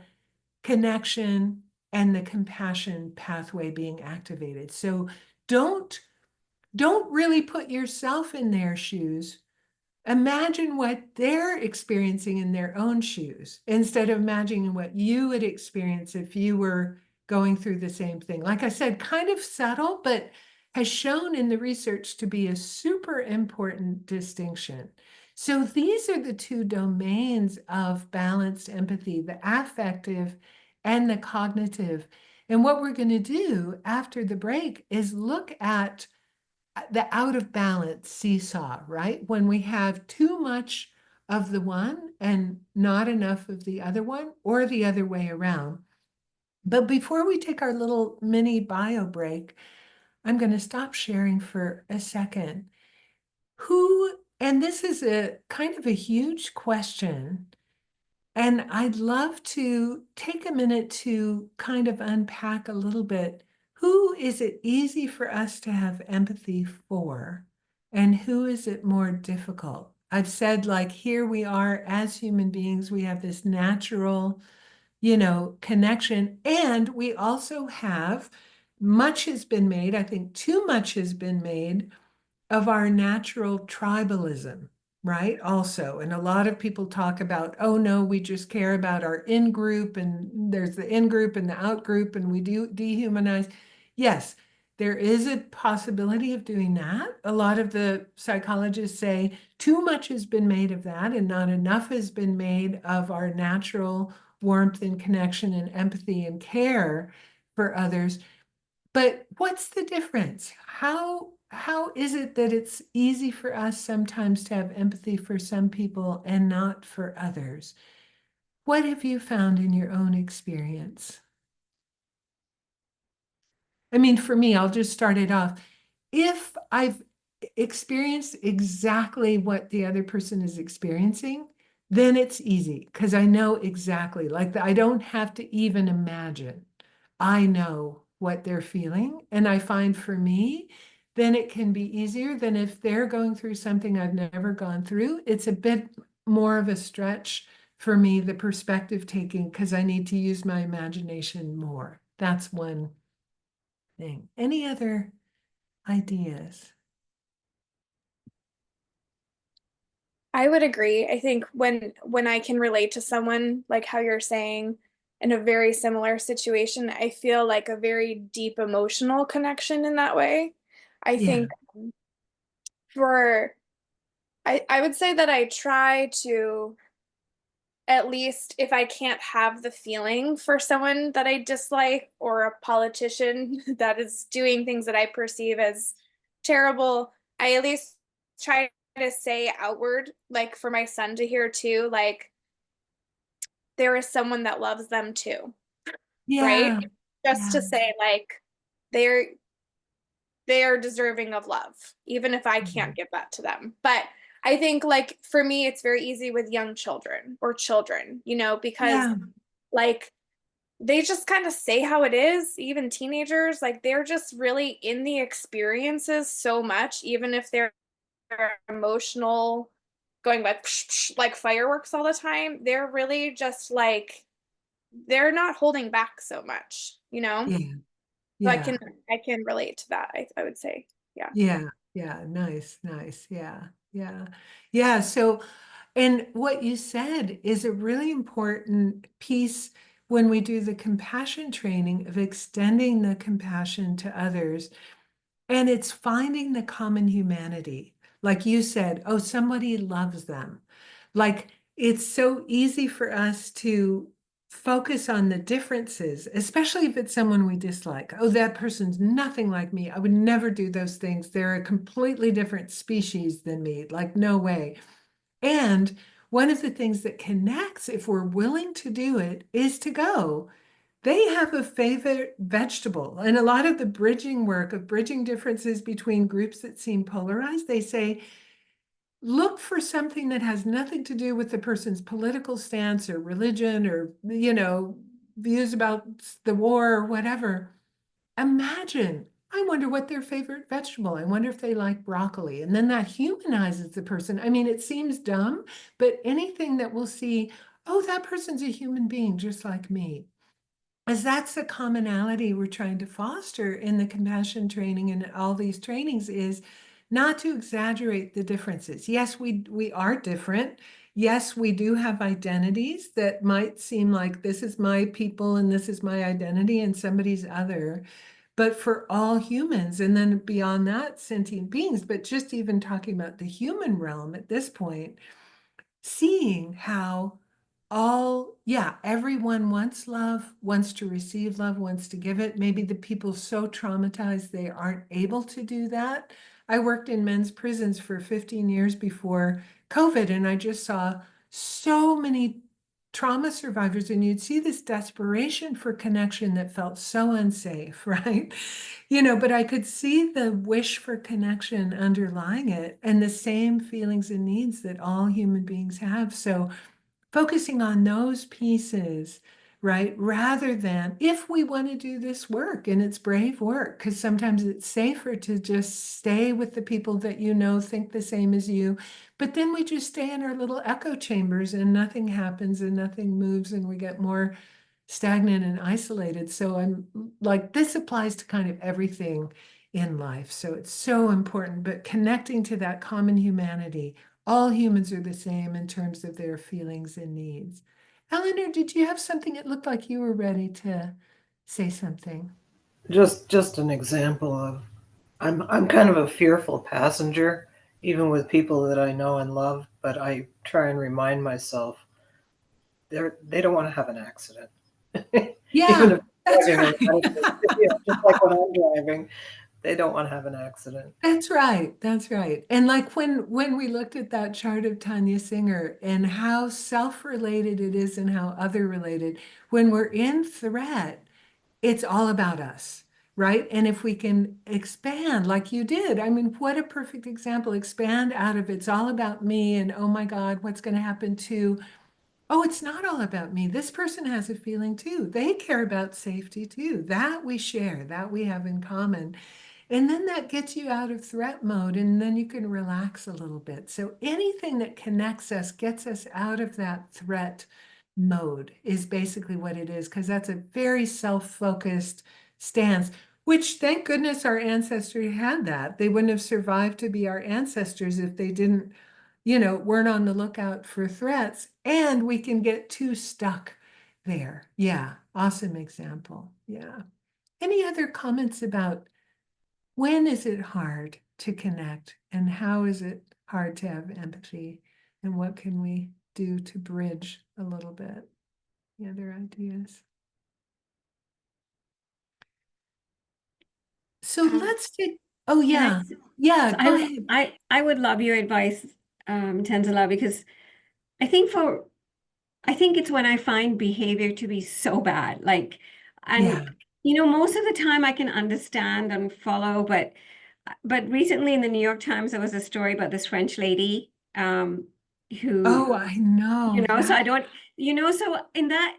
connection and the compassion pathway being activated. So don't really put yourself in their shoes. Imagine what they're experiencing in their own shoes instead of imagining what you would experience if you were going through the same thing. Like I said, kind of subtle, but has shown in the research to be a super important distinction. So these are the two domains of balanced empathy, the affective and the cognitive. And what we're going to do after the break is look at the out of balance seesaw, right? When we have too much of the one and not enough of the other one, or the other way around. But before we take our little mini bio break, I'm going to stop sharing for a second. And this is a kind of a huge question, and I'd love to take a minute to kind of unpack a little bit. Who is it easy for us to have empathy for, and who is it more difficult? I've said, like, here we are as human beings, we have this natural, connection. And we also have, much has been made, I think too much has been made of our natural tribalism, right? Also, and a lot of people talk about, oh no, we just care about our in group, and there's the in group and the out group, and we do dehumanize. Yes, there is a possibility of doing that. A lot of the psychologists say too much has been made of that, and not enough has been made of our natural warmth and connection and empathy and care for others. But what's the difference? How is it that it's easy for us sometimes to have empathy for some people and not for others? What have you found in your own experience? I mean, for me, I'll just start it off. If I've experienced exactly what the other person is experiencing, then it's easy because I know exactly, like I don't have to even imagine. I know what they're feeling. And I find for me, then it can be easier than if they're going through something I've never gone through. It's a bit more of a stretch for me, the perspective taking, because I need to use my imagination more. That's one thing. Any other ideas? I would agree. I think when I can relate to someone like how you're saying in a very similar situation, I feel like a very deep emotional connection in that way. I Yeah. think for I would say that I try to, at least if I can't have the feeling for someone that I dislike or a politician that is doing things that I perceive as terrible, I at least try to say outward, like for my son to hear too, like there is someone that loves them too, right? Yeah. Just Yeah. to say like they're they are deserving of love, even if I can't give that to them. But I think like for me, it's very easy with young children or children, because Yeah. like they just kind of say how it is, even teenagers, like they're just really in the experiences so much, even if they're emotional, going like, like fireworks all the time, they're really just like they're not holding back so much, you know? Yeah, So yeah, I can relate to that, I would say. Yeah. yeah, yeah. Nice, nice. Yeah, yeah, yeah. So, and what you said is a really important piece when we do the compassion training of extending the compassion to others. And it's finding the common humanity. Like you said, oh, somebody loves them. Like it's so easy for us to focus on the differences, especially if it's someone we dislike. Oh, that person's nothing like me. I would never do those things. They're a completely different species than me. Like, no way. And one of the things that connects, if we're willing to do it, is to go, they have a favorite vegetable. And a lot of the bridging work of bridging differences between groups that seem polarized, they say, look for something that has nothing to do with the person's political stance or religion or, views about the war or whatever. Imagine, I wonder what their favorite vegetable. I wonder if they like broccoli. And then that humanizes the person. I mean, it seems dumb, but anything that we'll see, oh, that person's a human being just like me. As that's the commonality we're trying to foster in the compassion training and all these trainings is not to exaggerate the differences. Yes, we are different. Yes, we do have identities that might seem like this is my people and this is my identity and somebody's other. But for all humans, and then beyond that, sentient beings, but just even talking about the human realm at this point, seeing how everyone wants love, wants to receive love, wants to give it. Maybe the people so traumatized they aren't able to do that. I worked in men's prisons for 15 years before COVID, and I just saw so many trauma survivors, and you'd see this desperation for connection that felt so unsafe, right? But I could see the wish for connection underlying it and the same feelings and needs that all human beings have. So focusing on those pieces, right? Rather than if we want to do this work, and it's brave work, because sometimes it's safer to just stay with the people that think the same as you. But then we just stay in our little echo chambers and nothing happens and nothing moves and we get more stagnant and isolated. So I'm like, this applies to kind of everything in life. So it's so important, but connecting to that common humanity. All humans are the same in terms of their feelings and needs. Eleanor, did you have something? It looked like you were ready to say something. Just an example of I'm kind of a fearful passenger, even with people that I know and love, but I try and remind myself they don't want to have an accident. Even Yeah, if that's they're driving right. just like when I'm driving, they don't want to have an accident. That's right. That's right. And like when we looked at that chart of Tanya Singer and how self-related it is and how other related, when we're in threat, it's all about us, right? And if we can expand like you did, I mean, what a perfect example, expand out of it's all about me and oh my God, what's going to happen to, oh, it's not all about me. This person has a feeling too. They care about safety too. That we share, that we have in common. And then that gets you out of threat mode, and then you can relax a little bit. So anything that connects us, gets us out of that threat mode is basically what it is, because that's a very self-focused stance, which thank goodness our ancestors had that. They wouldn't have survived to be our ancestors if they didn't, weren't on the lookout for threats. And we can get too stuck there. Yeah, awesome example. Yeah. Any other comments about when is it hard to connect and how is it hard to have empathy and what can we do to bridge a little bit? The other ideas. So Um, let's take, oh can I, yeah, yeah, so go ahead. I would love your advice, Tenzin, because I think for I think it's when I find behavior to be so bad. Yeah. And most of the time I can understand and follow, but recently in the New York Times there was a story about this French lady, who, Oh, I know so that. I don't, so in that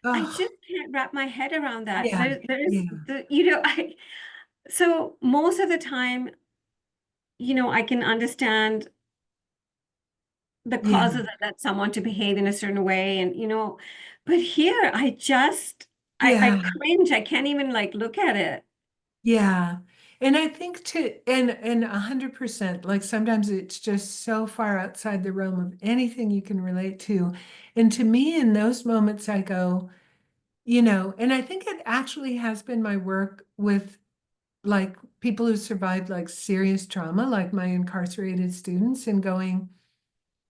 I Oh, just can't wrap my head around that. yeah, There's yeah, so most of the time, I can understand the Yeah. causes that led someone to behave in a certain way. And, but here I just, I Yeah. cringe. I can't even like look at it. Yeah. And I think and 100%, like sometimes it's just so far outside the realm of anything you can relate to. And to me, in those moments, I go, and I think it actually has been my work with like people who survived like serious trauma, like my incarcerated students, and going,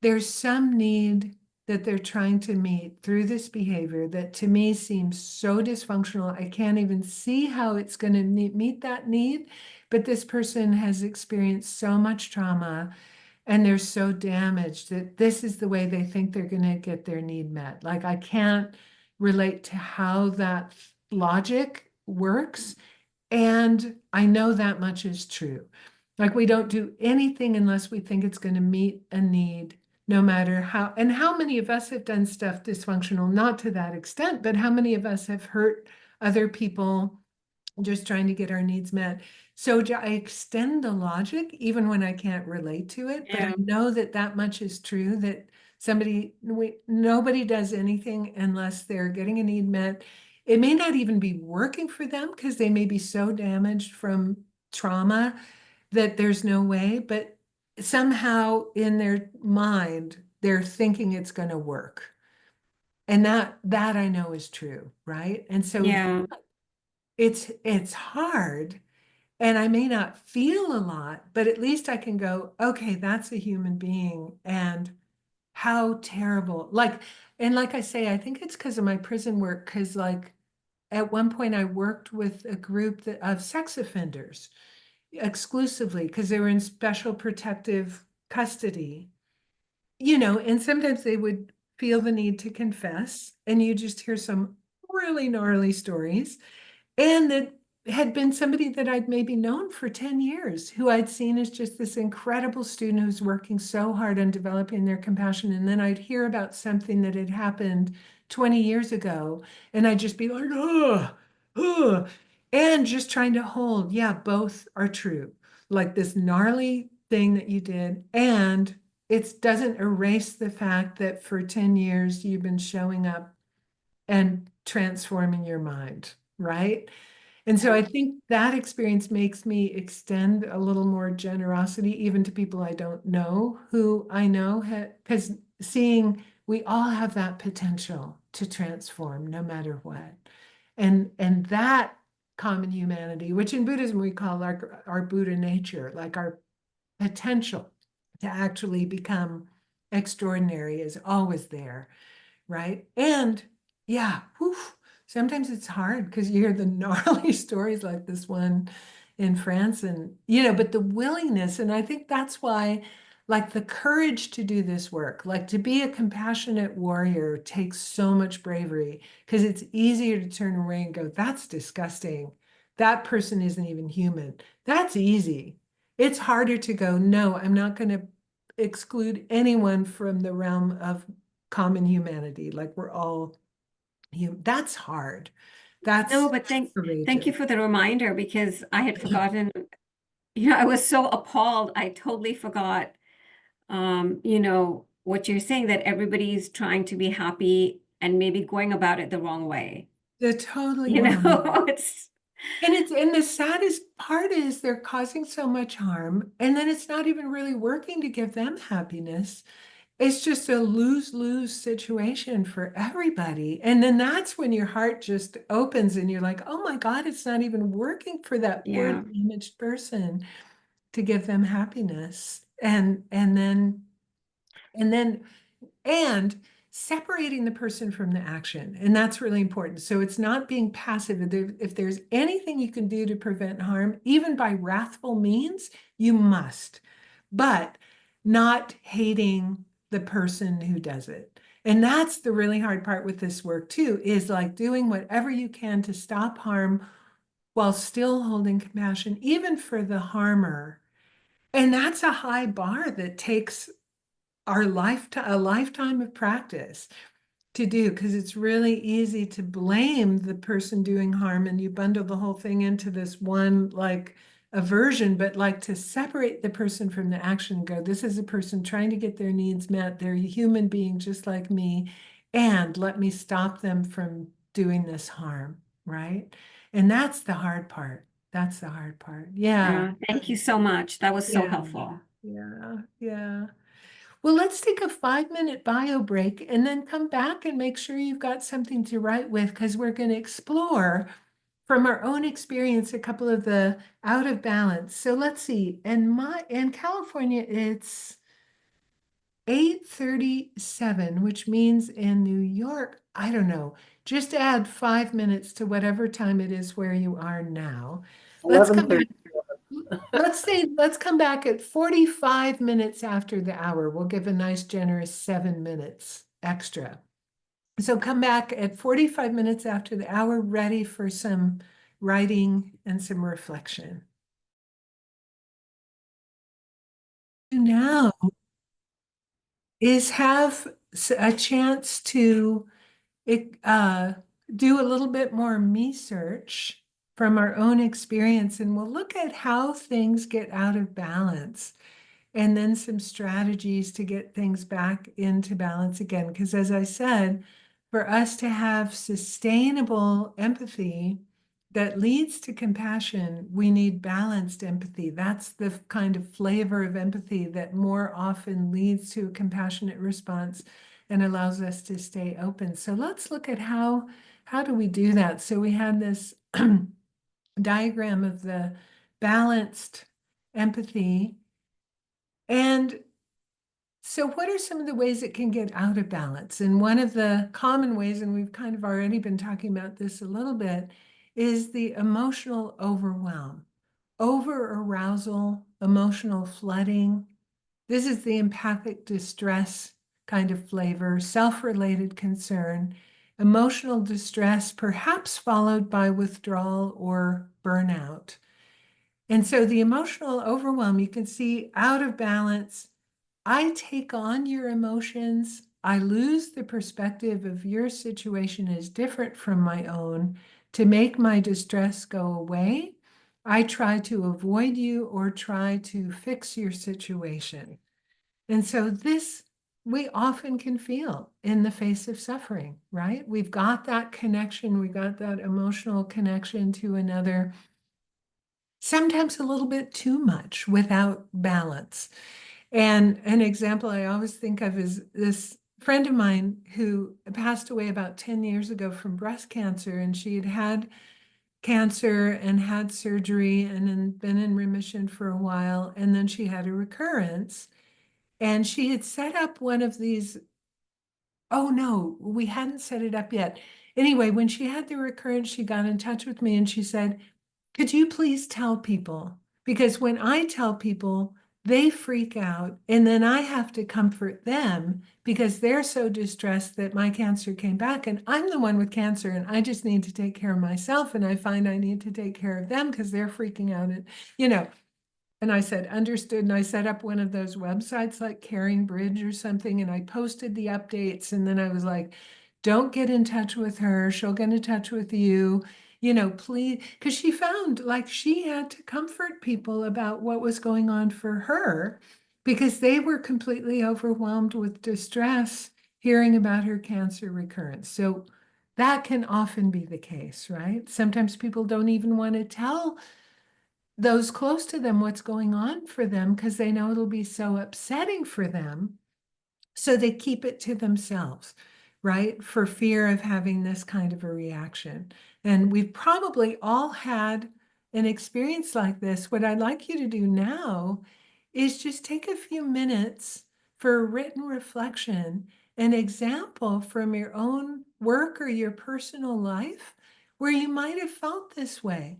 there's some need that they're trying to meet through this behavior that to me seems so dysfunctional. I can't even see how it's going to meet that need. But this person has experienced so much trauma and they're so damaged that this is the way they think they're going to get their need met. Like, I can't relate to how that logic works. And I know that much is true. Like, we don't do anything unless we think it's going to meet a need, no matter how. And how many of us have done stuff dysfunctional, not to that extent, but how many of us have hurt other people just trying to get our needs met? So I extend the logic even when I can't relate to it, but I Yeah. know that that much is true, that nobody does anything unless they're getting a need met. It may not even be working for them because they may be so damaged from trauma that there's no way, but somehow in their mind, they're thinking it's going to work. And that I know is true, right? And so Yeah. it's hard and I may not feel a lot, but at least I can go, okay, that's a human being and how terrible. And like I say, I think it's because of my prison work, because like at one point I worked with a group of sex offenders exclusively because they were in special protective custody, and sometimes they would feel the need to confess, and you just hear some really gnarly stories. And that had been somebody that I'd maybe known for 10 years, who I'd seen as just this incredible student who's working so hard on developing their compassion. And then I'd hear about something that had happened 20 years ago, and I'd just be like, oh, oh, and just trying to hold, yeah, both are true. Like this gnarly thing that you did, and it doesn't erase the fact that for 10 years you've been showing up and transforming your mind, right? And so I think that experience makes me extend a little more generosity even to people I don't know, who I know, because seeing we all have that potential to transform no matter what. And that common humanity, which in Buddhism we call our Buddha nature, like our potential to actually become extraordinary, is always there, right? And yeah, whew, sometimes it's hard because you hear the gnarly stories like this one in France, and but the willingness, and I think that's why, like, the courage to do this work, like to be a compassionate warrior, takes so much bravery, because it's easier to turn away and go, that's disgusting. That person isn't even human. That's easy. It's harder to go, no, I'm not going to exclude anyone from the realm of common humanity. Like, we're all human. That's hard. No, That's but thank you courageous. for the reminder, because I had forgotten, I was so appalled. I totally forgot, what you're saying, that everybody's trying to be happy and maybe going about it the wrong way. They're totally wrong. It's And the saddest part is they're causing so much harm, and then it's not even really working to give them happiness. It's just a lose-lose situation for everybody. And then that's when your heart just opens and you're like, oh my God, it's not even working for that poor yeah. damaged person to give them happiness. And separating the person from the action. And that's really important. So it's not being passive. If there's anything you can do to prevent harm, even by wrathful means, you must, but not hating the person who does it. And that's the really hard part with this work too, is like doing whatever you can to stop harm while still holding compassion, even for the harmer. And that's a high bar that takes a lifetime of practice to do, because it's really easy to blame the person doing harm, and you bundle the whole thing into this one like aversion, but like to separate the person from the action and go, this is a person trying to get their needs met. They're a human being just like me. And let me stop them from doing this harm, right? And that's the hard part. That's the hard part. Yeah. Thank you so much. That was so Yeah. helpful. Yeah. Yeah. Well, let's take a 5-minute bio break and then come back and make sure you've got something to write with, because we're going to explore from our own experience a couple of the out of balance. So let's see. In California, it's 8:37, which means in New York, I don't know, just add 5 minutes to whatever time it is where you are now. Let's come back. 11:30. Let's come back at 45 minutes after the hour. We'll give a nice generous 7 minutes extra. So come back at 45 minutes after the hour, ready for some writing and some reflection. Now is have a chance to uh, do a little bit more research from our own experience, and we'll look at how things get out of balance and then some strategies to get things back into balance again. Because as I said, for us to have sustainable empathy that leads to compassion, we need balanced empathy. That's the kind of flavor of empathy that more often leads to a compassionate response and allows us to stay open. So let's look at how do we do that? So we had this diagram of the balanced empathy. And so what are some of the ways it can get out of balance? And one of the common ways, and we've kind of already been talking about this a little bit, is the emotional overwhelm, over arousal, emotional flooding. This is the empathic distress kind of flavor, self-related concern, emotional distress, perhaps followed by withdrawal or burnout. And so the emotional overwhelm, you can see out of balance. I take on your emotions. I lose the perspective of your situation is different from my own. To make my distress go away, I try to avoid you or try to fix your situation. And so this we often can feel in the face of suffering, right? We've got that connection, we got that emotional connection to another, sometimes a little bit too much without balance. And an example I always think of is this friend of mine who passed away about 10 years ago from breast cancer. And she had had cancer and had surgery and then been in remission for a while. And then she had a recurrence. And she had set up one of these. Oh, no, we hadn't set it up yet. Anyway, when she had the recurrence, she got in touch with me and she said, could you please tell people? Because when I tell people, they freak out, and then I have to comfort them because they're so distressed that my cancer came back, and I'm the one with cancer, and I just need to take care of myself, and I find I need to take care of them because they're freaking out, and you know. And I said, understood. And I set up one of those websites like Caring Bridge or something. And I posted the updates. And then I was like, don't get in touch with her. She'll get in touch with you, please. Because she found like she had to comfort people about what was going on for her because they were completely overwhelmed with distress hearing about her cancer recurrence. So that can often be the case, right? Sometimes people don't even want to tell those close to them what's going on for them because they know it'll be so upsetting for them. So they keep it to themselves, right? For fear of having this kind of a reaction. And we've probably all had an experience like this. What I'd like you to do now is just take a few minutes for a written reflection, an example from your own work or your personal life where you might have felt this way,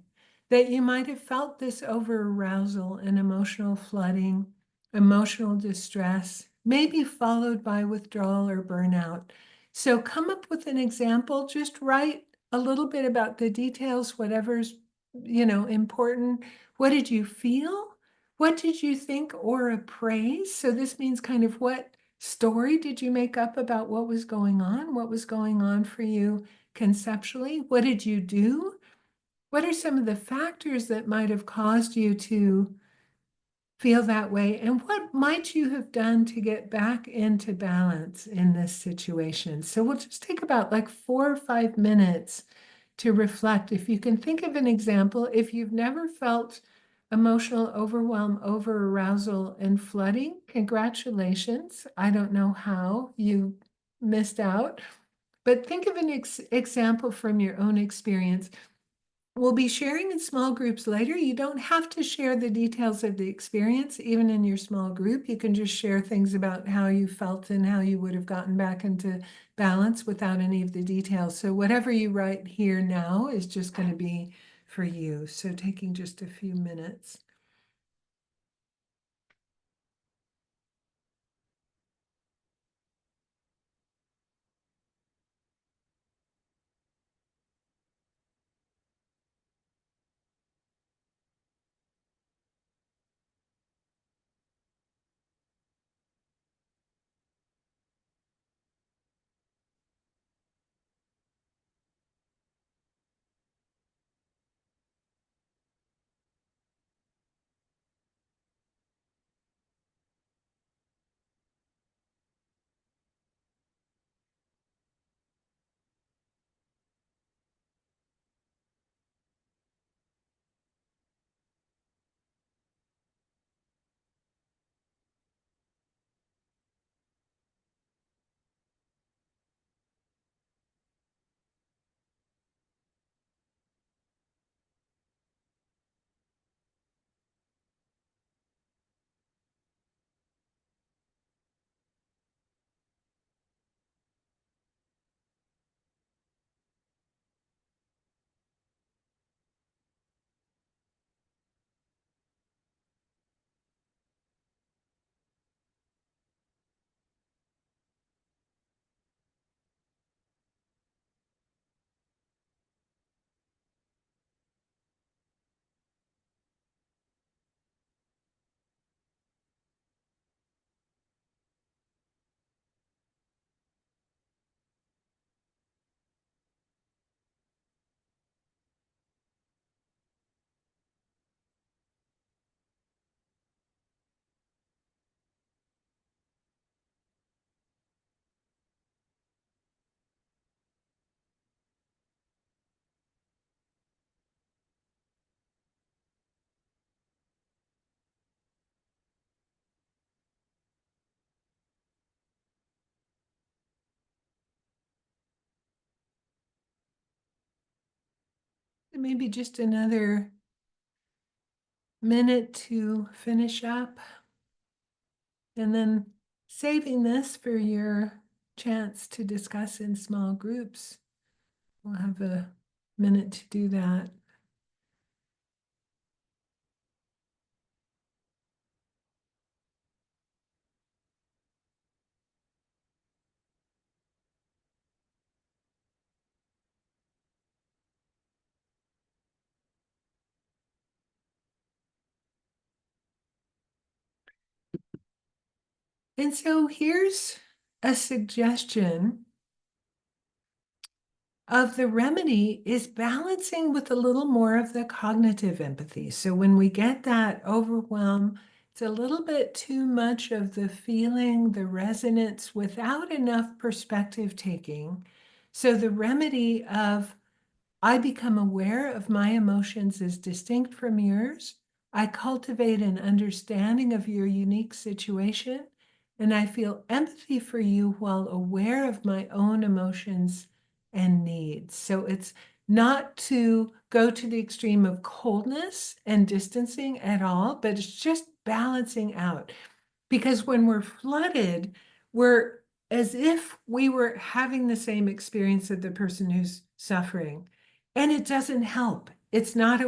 that you might have felt this over arousal and emotional flooding, emotional distress, maybe followed by withdrawal or burnout. So come up with an example, just write a little bit about the details, whatever's, important. What did you feel? What did you think or appraise? So this means kind of what story did you make up about what was going on? What was going on for you conceptually? What did you do? what are some of the factors that might have caused you to feel that way? And what might you have done to get back into balance in this situation? So we'll just take about like 4 or 5 minutes to reflect. If you can think of an example, if you've never felt emotional overwhelm, over arousal, and flooding, congratulations. I don't know how you missed out, but think of an example from your own experience. We'll be sharing in small groups later. You don't have to share the details of the experience, even in your small group. You can just share things about how you felt and how you would have gotten back into balance without any of the details. So whatever you write here now is just going to be for you. So taking just a few minutes. Maybe just another minute to finish up, and then saving this for your chance to discuss in small groups. We'll have a minute to do that. And so here's a suggestion of the remedy is balancing with a little more of the cognitive empathy. So when we get that overwhelm, it's a little bit too much of the feeling, the resonance without enough perspective taking. So the remedy of I become aware of my emotions as distinct from yours. I cultivate an understanding of your unique situation, and I feel empathy for you while aware of my own emotions and needs. So it's not to go to the extreme of coldness and distancing at all, but it's just balancing out. Because when we're flooded, we're as if we were having the same experience of the person who's suffering. And it doesn't help. It's not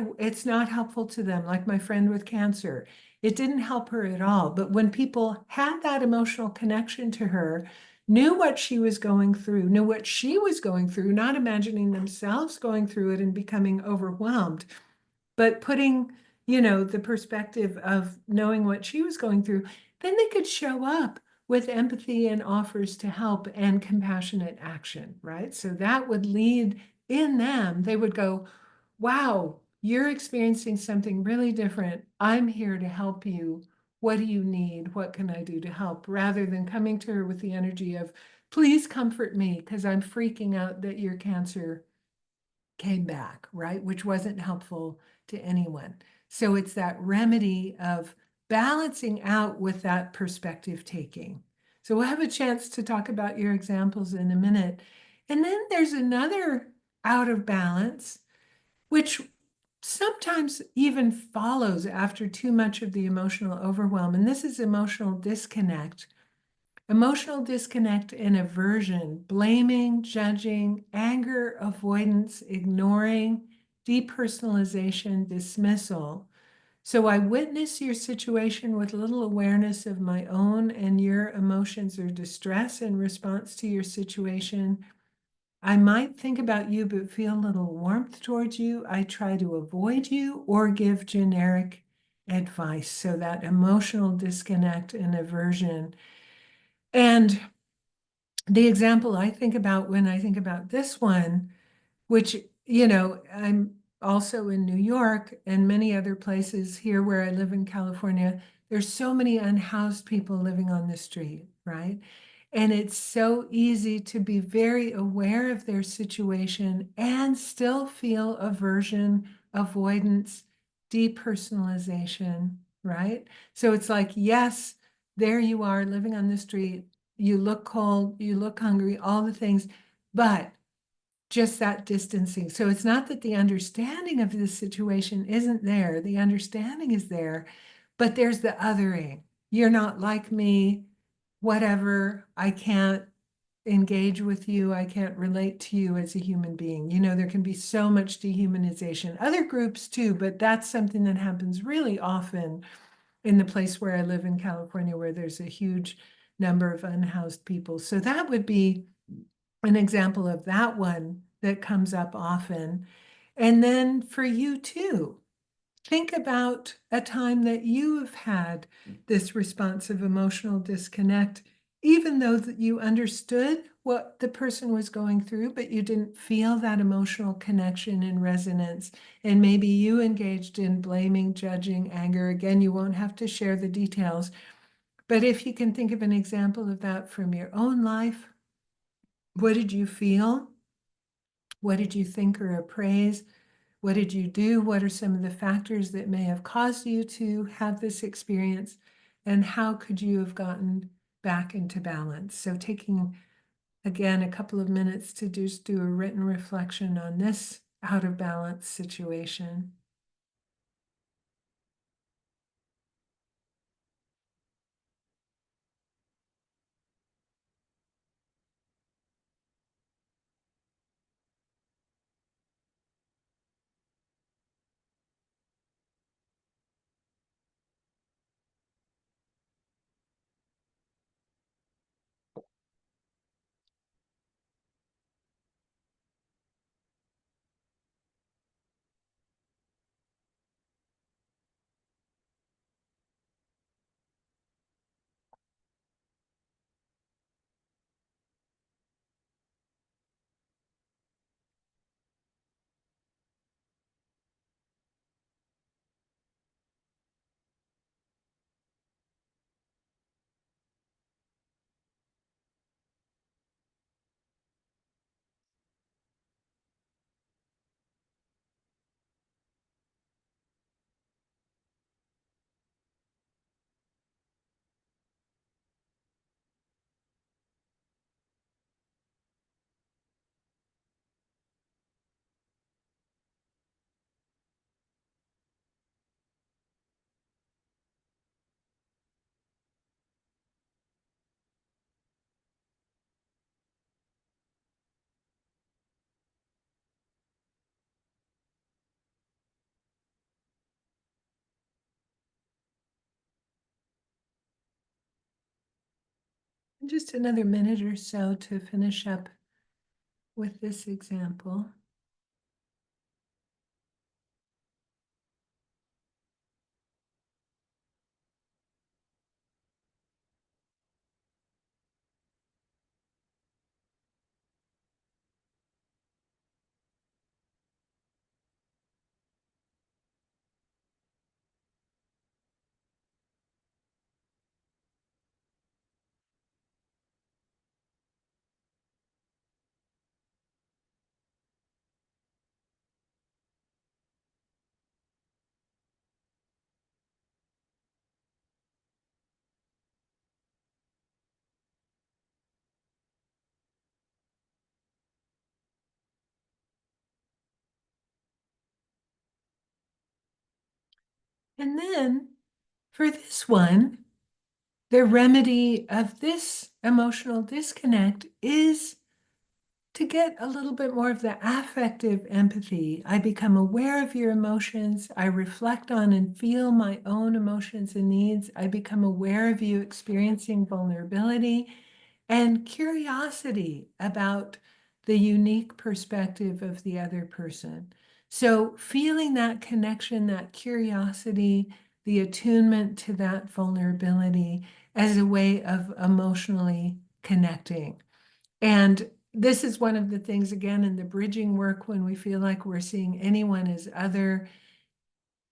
helpful to them, like my friend with cancer. It didn't help her at all. But when people had that emotional connection to her, knew what she was going through, knew what she was going through, not imagining themselves going through it and becoming overwhelmed, but putting, the perspective of knowing what she was going through, then they could show up with empathy and offers to help and compassionate action, right? So that would lead in them, they would go, wow, you're experiencing something really different. I'm here to help you. What do you need? What can I do to help? Rather than coming to her with the energy of, please comfort me because I'm freaking out that your cancer came back, right? Which wasn't helpful to anyone. So it's that remedy of balancing out with that perspective taking. So we'll have a chance to talk about your examples in a minute. And then there's another out of balance, which sometimes even follows after too much of the emotional overwhelm. And this is emotional disconnect. Emotional disconnect and aversion, blaming, judging, anger, avoidance, ignoring, depersonalization, dismissal. So I witness your situation with little awareness of my own and your emotions or distress in response to your situation. I might think about you, but feel a little warmth towards you. I try to avoid you or give generic advice. So that emotional disconnect and aversion. And the example I think about when I think about this one, which, I'm also in New York and many other places here where I live in California, there's so many unhoused people living on the street, right? And it's so easy to be very aware of their situation and still feel aversion, avoidance, depersonalization, right? So it's like, yes, there you are living on the street. You look cold, you look hungry, all the things, but just that distancing. So it's not that the understanding of this situation isn't there. The understanding is there, but there's the othering. You're not like me, whatever. I can't engage with you. I can't relate to you as a human being. There can be so much dehumanization. Other groups too, but that's something that happens really often in the place where I live in California, where there's a huge number of unhoused people. So that would be an example of that one that comes up often. And then for you too, think about a time that you have had this response of emotional disconnect, even though that you understood what the person was going through, but you didn't feel that emotional connection and resonance. And maybe you engaged in blaming, judging, anger. Again, you won't have to share the details. But if you can think of an example of that from your own life, what did you feel? What did you think or appraise? What did you do? What are some of the factors that may have caused you to have this experience? And how could you have gotten back into balance? So taking, again, a couple of minutes to just do a written reflection on this out of balance situation. Just another minute or so to finish up with this example. And then for this one, the remedy of this emotional disconnect is to get a little bit more of the affective empathy. I become aware of your emotions. I reflect on and feel my own emotions and needs. I become aware of you experiencing vulnerability and curiosity about the unique perspective of the other person. So, feeling that connection, that curiosity, the attunement to that vulnerability as a way of emotionally connecting. And this is one of the things, again, in the bridging work, when we feel like we're seeing anyone as other,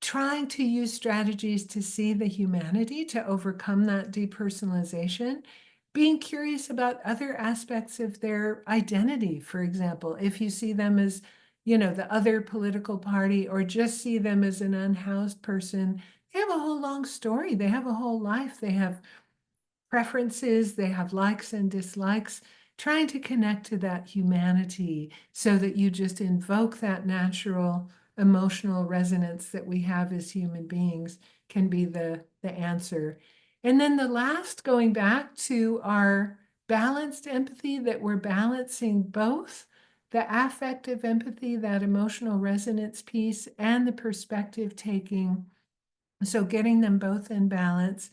trying to use strategies to see the humanity, to overcome that depersonalization, being curious about other aspects of their identity. For example, if you see them as, the other political party, or just see them as an unhoused person, they have a whole long story. They have a whole life. They have preferences, they have likes and dislikes, trying to connect to that humanity so that you just invoke that natural emotional resonance that we have as human beings can be the answer. And then the last, going back to our balanced empathy, that we're balancing both the affective empathy, that emotional resonance piece, and the perspective taking. So getting them both in balance.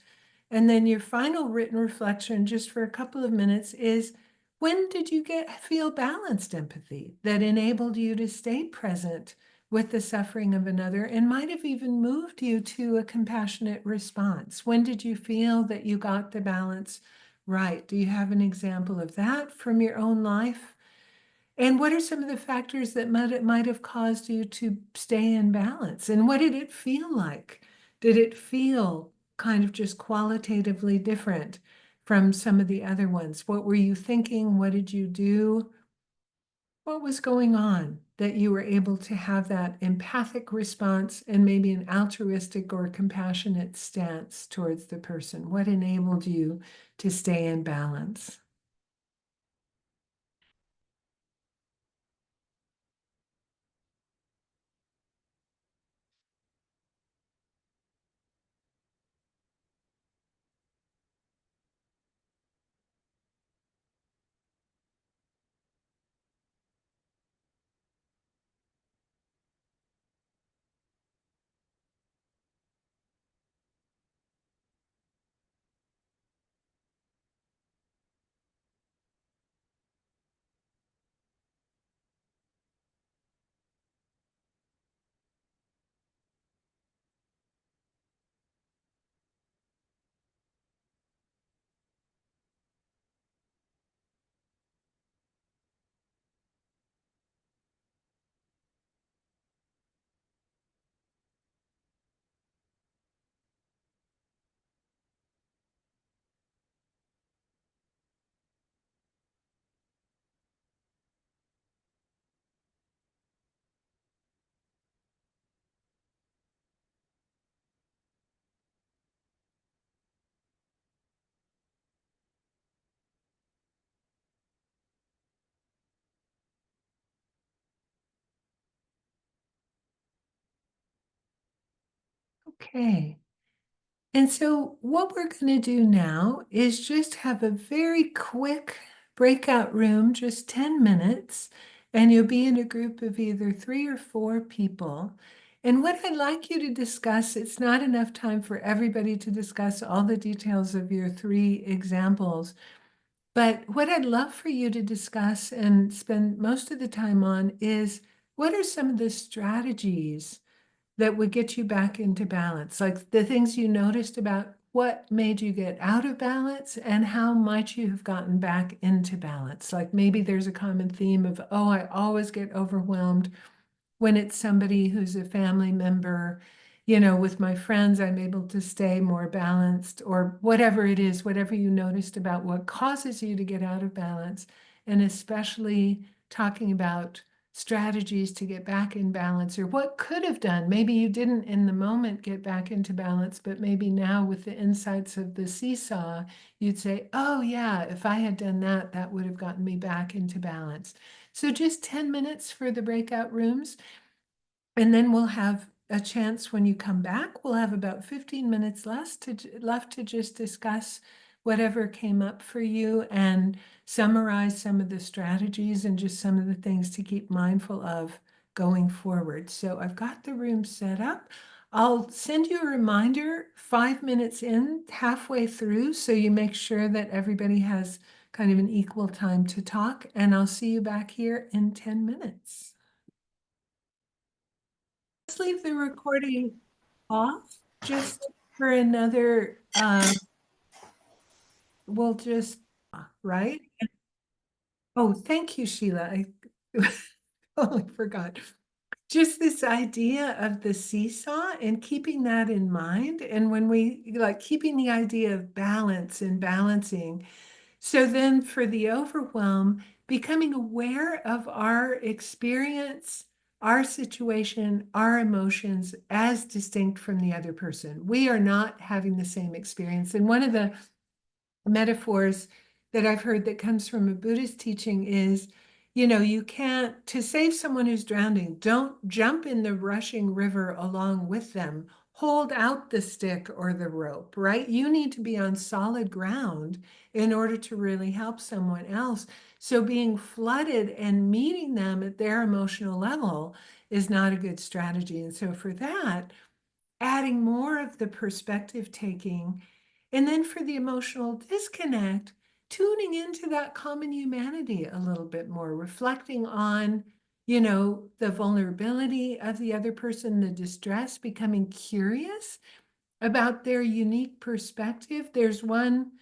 And then your final written reflection, just for a couple of minutes, is when did you feel balanced empathy that enabled you to stay present with the suffering of another and might have even moved you to a compassionate response? When did you feel that you got the balance right? Do you have an example of that from your own life? And what are some of the factors that might have caused you to stay in balance? And what did it feel like? Did it feel kind of just qualitatively different from some of the other ones? What were you thinking? What did you do? What was going on that you were able to have that empathic response and maybe an altruistic or compassionate stance towards the person? What enabled you to stay in balance? Okay. And so, what we're going to do now is just have a very quick breakout room, just 10 minutes, and you'll be in a group of either 3 or 4 people. And what I'd like you to discuss, it's not enough time for everybody to discuss all the details of your 3 examples, but what I'd love for you to discuss and spend most of the time on is what are some of the strategies that would get you back into balance? Like the things you noticed about what made you get out of balance and how might you have gotten back into balance? Like maybe there's a common theme of, oh, I always get overwhelmed when it's somebody who's a family member. With my friends, I'm able to stay more balanced, or whatever it is, whatever you noticed about what causes you to get out of balance, and especially talking about strategies to get back in balance, or what could have done. Maybe you didn't in the moment get back into balance, but maybe now with the insights of the seesaw, you'd say, oh yeah, if I had done that, that would have gotten me back into balance. So just 10 minutes for the breakout rooms. And then we'll have a chance when you come back. We'll have about 15 minutes left to just discuss whatever came up for you and summarize some of the strategies and just some of the things to keep mindful of going forward. So I've got the room set up. I'll send you a reminder 5 minutes in, halfway through, so you make sure that everybody has kind of an equal time to talk, and I'll see you back here in 10 minutes. Let's leave the recording off just for another, we'll just, right? Oh, thank you, Sheila. I totally forgot. Just this idea of the seesaw and keeping that in mind. And when we like keeping the idea of balance and balancing. So then for the overwhelm, becoming aware of our experience, our situation, our emotions as distinct from the other person. We are not having the same experience. And one of the metaphors that I've heard that comes from a Buddhist teaching is, you can't, to save someone who's drowning, don't jump in the rushing river along with them. Hold out the stick or the rope, right? You need to be on solid ground in order to really help someone else. So being flooded and meeting them at their emotional level is not a good strategy. And so for that, adding more of the perspective taking. And then for the emotional disconnect, tuning into that common humanity a little bit more, reflecting on, the vulnerability of the other person, the distress, becoming curious about their unique perspective. There's one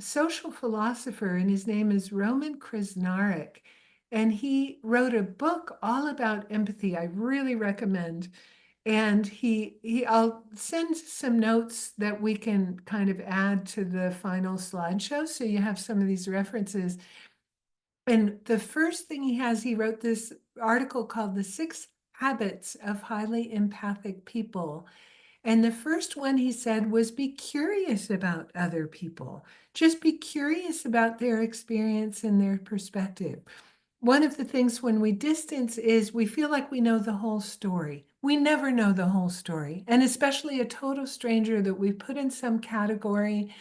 social philosopher, and his name is Roman Krznaric, and he wrote a book all about empathy. I really recommend. And I'll send some notes that we can kind of add to the final slideshow, so you have some of these references. And the first thing he wrote this article called The 6 Habits of Highly Empathic People. And the first one he said was be curious about other people. Just be curious about their experience and their perspective. One of the things when we distance is we feel like we know the whole story. We never know the whole story. And especially a total stranger that we put in some category,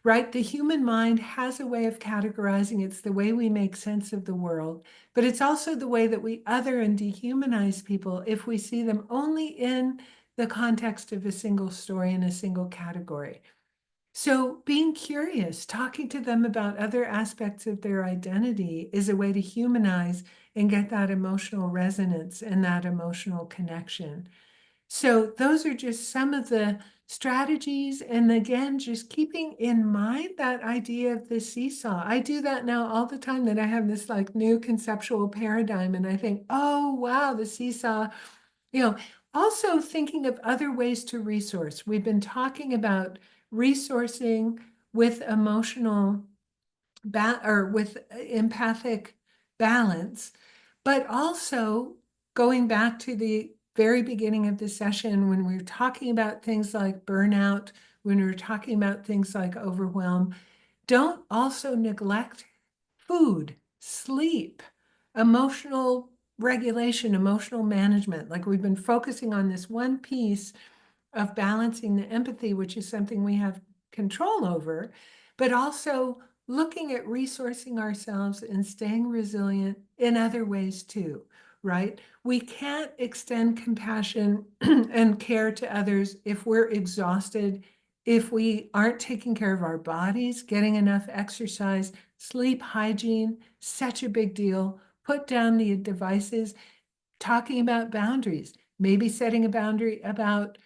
right? The human mind has a way of categorizing. It's the way we make sense of the world, but it's also the way that we other and dehumanize people if we see them only in the context of a single story in a single category. So being curious, talking to them about other aspects of their identity is a way to humanize and get that emotional resonance and that emotional connection. So those are just some of the strategies. And again, just keeping in mind that idea of the seesaw. I do that now all the time, that I have this like new conceptual paradigm and I think, oh, wow, the seesaw, also thinking of other ways to resource. We've been talking about resourcing with emotional or with empathic balance, but also going back to the very beginning of the session when we were talking about things like burnout, when we were talking about things like overwhelm, don't also neglect food, sleep, emotional regulation, emotional management. Like we've been focusing on this one piece of balancing the empathy, which is something we have control over, but also looking at resourcing ourselves and staying resilient in other ways too, right? We can't extend compassion and care to others if we're exhausted, if we aren't taking care of our bodies, getting enough exercise, sleep hygiene, such a big deal. Put down the devices, talking about boundaries, maybe setting a boundary about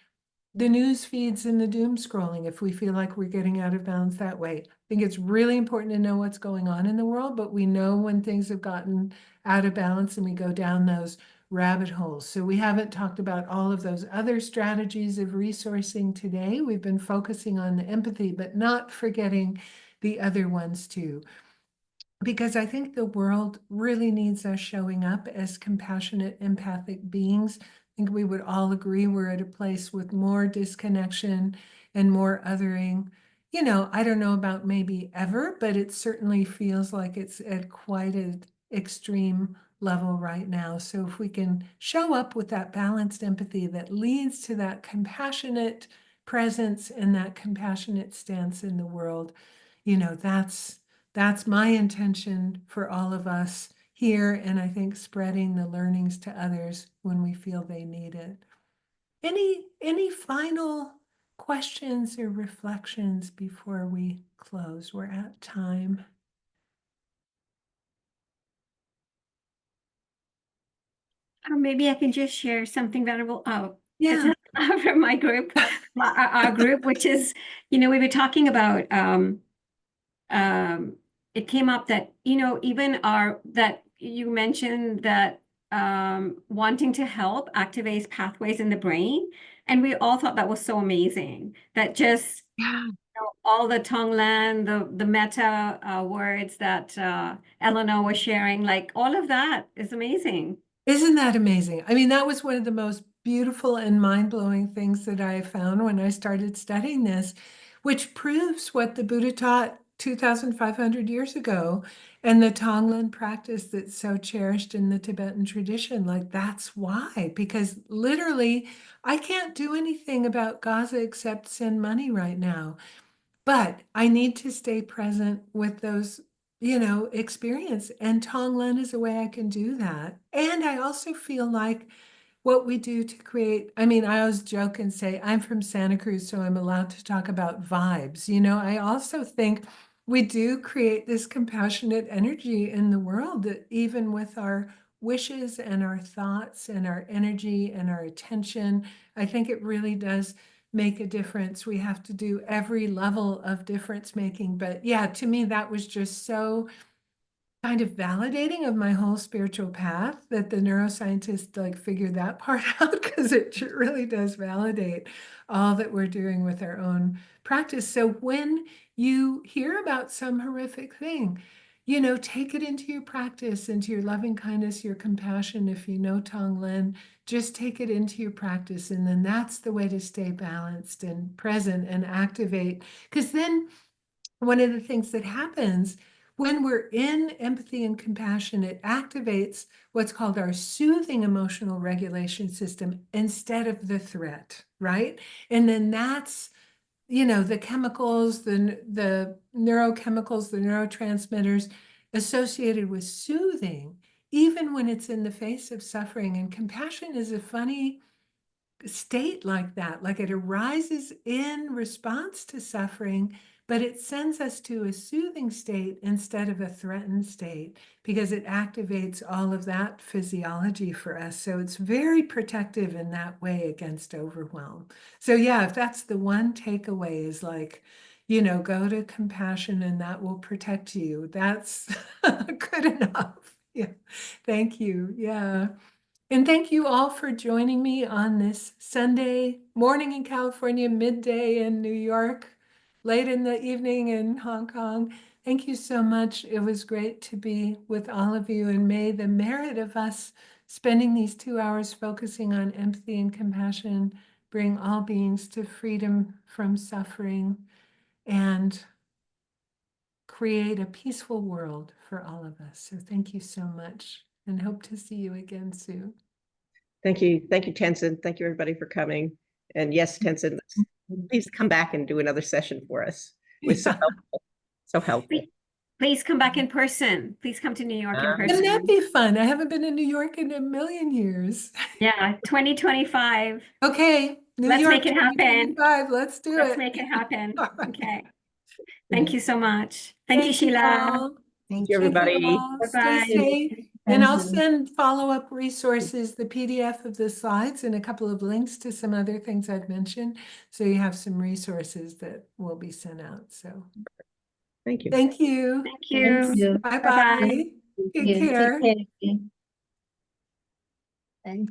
the news feeds and the doom scrolling if we feel like we're getting out of bounds that way. I think it's really important to know what's going on in the world, but we know when things have gotten out of balance and we go down those rabbit holes. So we haven't talked about all of those other strategies of resourcing today. We've been focusing on the empathy, but not forgetting the other ones too. Because I think the world really needs us showing up as compassionate, empathic beings. I think we would all agree we're at a place with more disconnection and more othering. I don't know about maybe ever, but it certainly feels like it's at quite extreme level right now. So if we can show up with that balanced empathy that leads to that compassionate presence and that compassionate stance in the world, that's my intention for all of us here, and I think spreading the learnings to others when we feel they need it. Any final questions or reflections before we close? We're at time. Or maybe I can just share something that will Yeah. from my group, our group, which is, we were talking about it came up that, even that you mentioned that wanting to help activates pathways in the brain. And we all thought that was so amazing, that just Yeah. all the Tonglen, the meta words that Eleanor was sharing, like all of that is amazing. Isn't that amazing? I mean, that was one of the most beautiful and mind-blowing things that I found when I started studying this, which proves what the Buddha taught 2,500 years ago, and the Tonglen practice that's so cherished in the Tibetan tradition. Like, that's why, because literally, I can't do anything about Gaza except send money right now. But I need to stay present with those, experience. And Tonglen is a way I can do that. And I also feel like what we do to create, I mean, I always joke and say, I'm from Santa Cruz, so I'm allowed to talk about vibes. I also think we do create this compassionate energy in the world that even with our wishes and our thoughts and our energy and our attention, I think it really does make a difference. We have to do every level of difference making. But yeah, to me, that was just so kind of validating of my whole spiritual path that the neuroscientist like figured that part out, because it really does validate all that we're doing with our own practice. So when you hear about some horrific thing, take it into your practice, into your loving kindness, your compassion. If you know Tonglen, just take it into your practice. And then that's the way to stay balanced and present and activate. Because then one of the things that happens when we're in empathy and compassion, it activates what's called our soothing emotional regulation system instead of the threat, right? And then that's, the chemicals, the neurochemicals, the neurotransmitters associated with soothing, even when it's in the face of suffering. And compassion is a funny state like that, like it arises in response to suffering, but it sends us to a soothing state instead of a threatened state, because it activates all of that physiology for us. So it's very protective in that way against overwhelm. So yeah, if that's the one takeaway, is like, go to compassion and that will protect you. That's good enough. Yeah. Thank you. Yeah. And thank you all for joining me on this Sunday morning in California, midday in New York, late in the evening in Hong Kong. Thank you so much. It was great to be with all of you, and may the merit of us spending these 2 hours focusing on empathy and compassion bring all beings to freedom from suffering and create a peaceful world for all of us. So thank you so much, and hope to see you again soon. Thank you, Tenzin. Thank you, everybody, for coming. And yes, Tenzin, please come back and do another session for us. It was so helpful. So helpful. Please come back in person. Please come to New York in person. Wouldn't that be fun? I haven't been in New York in a million years. Yeah, 2025. Okay, Let's York make it happen. 2025. Let's do Let's it. make it happen. All right. Okay. Thank you so much. Thank you, Sheila. all. Thank you, everybody. all. Bye-bye. Stay safe. And I'll send follow-up resources, the PDF of the slides and a couple of links to some other things I've mentioned. So you have some resources that will be sent out. So Thank you. thank you. Thank you. Bye-bye. Bye-bye. Take care. Thank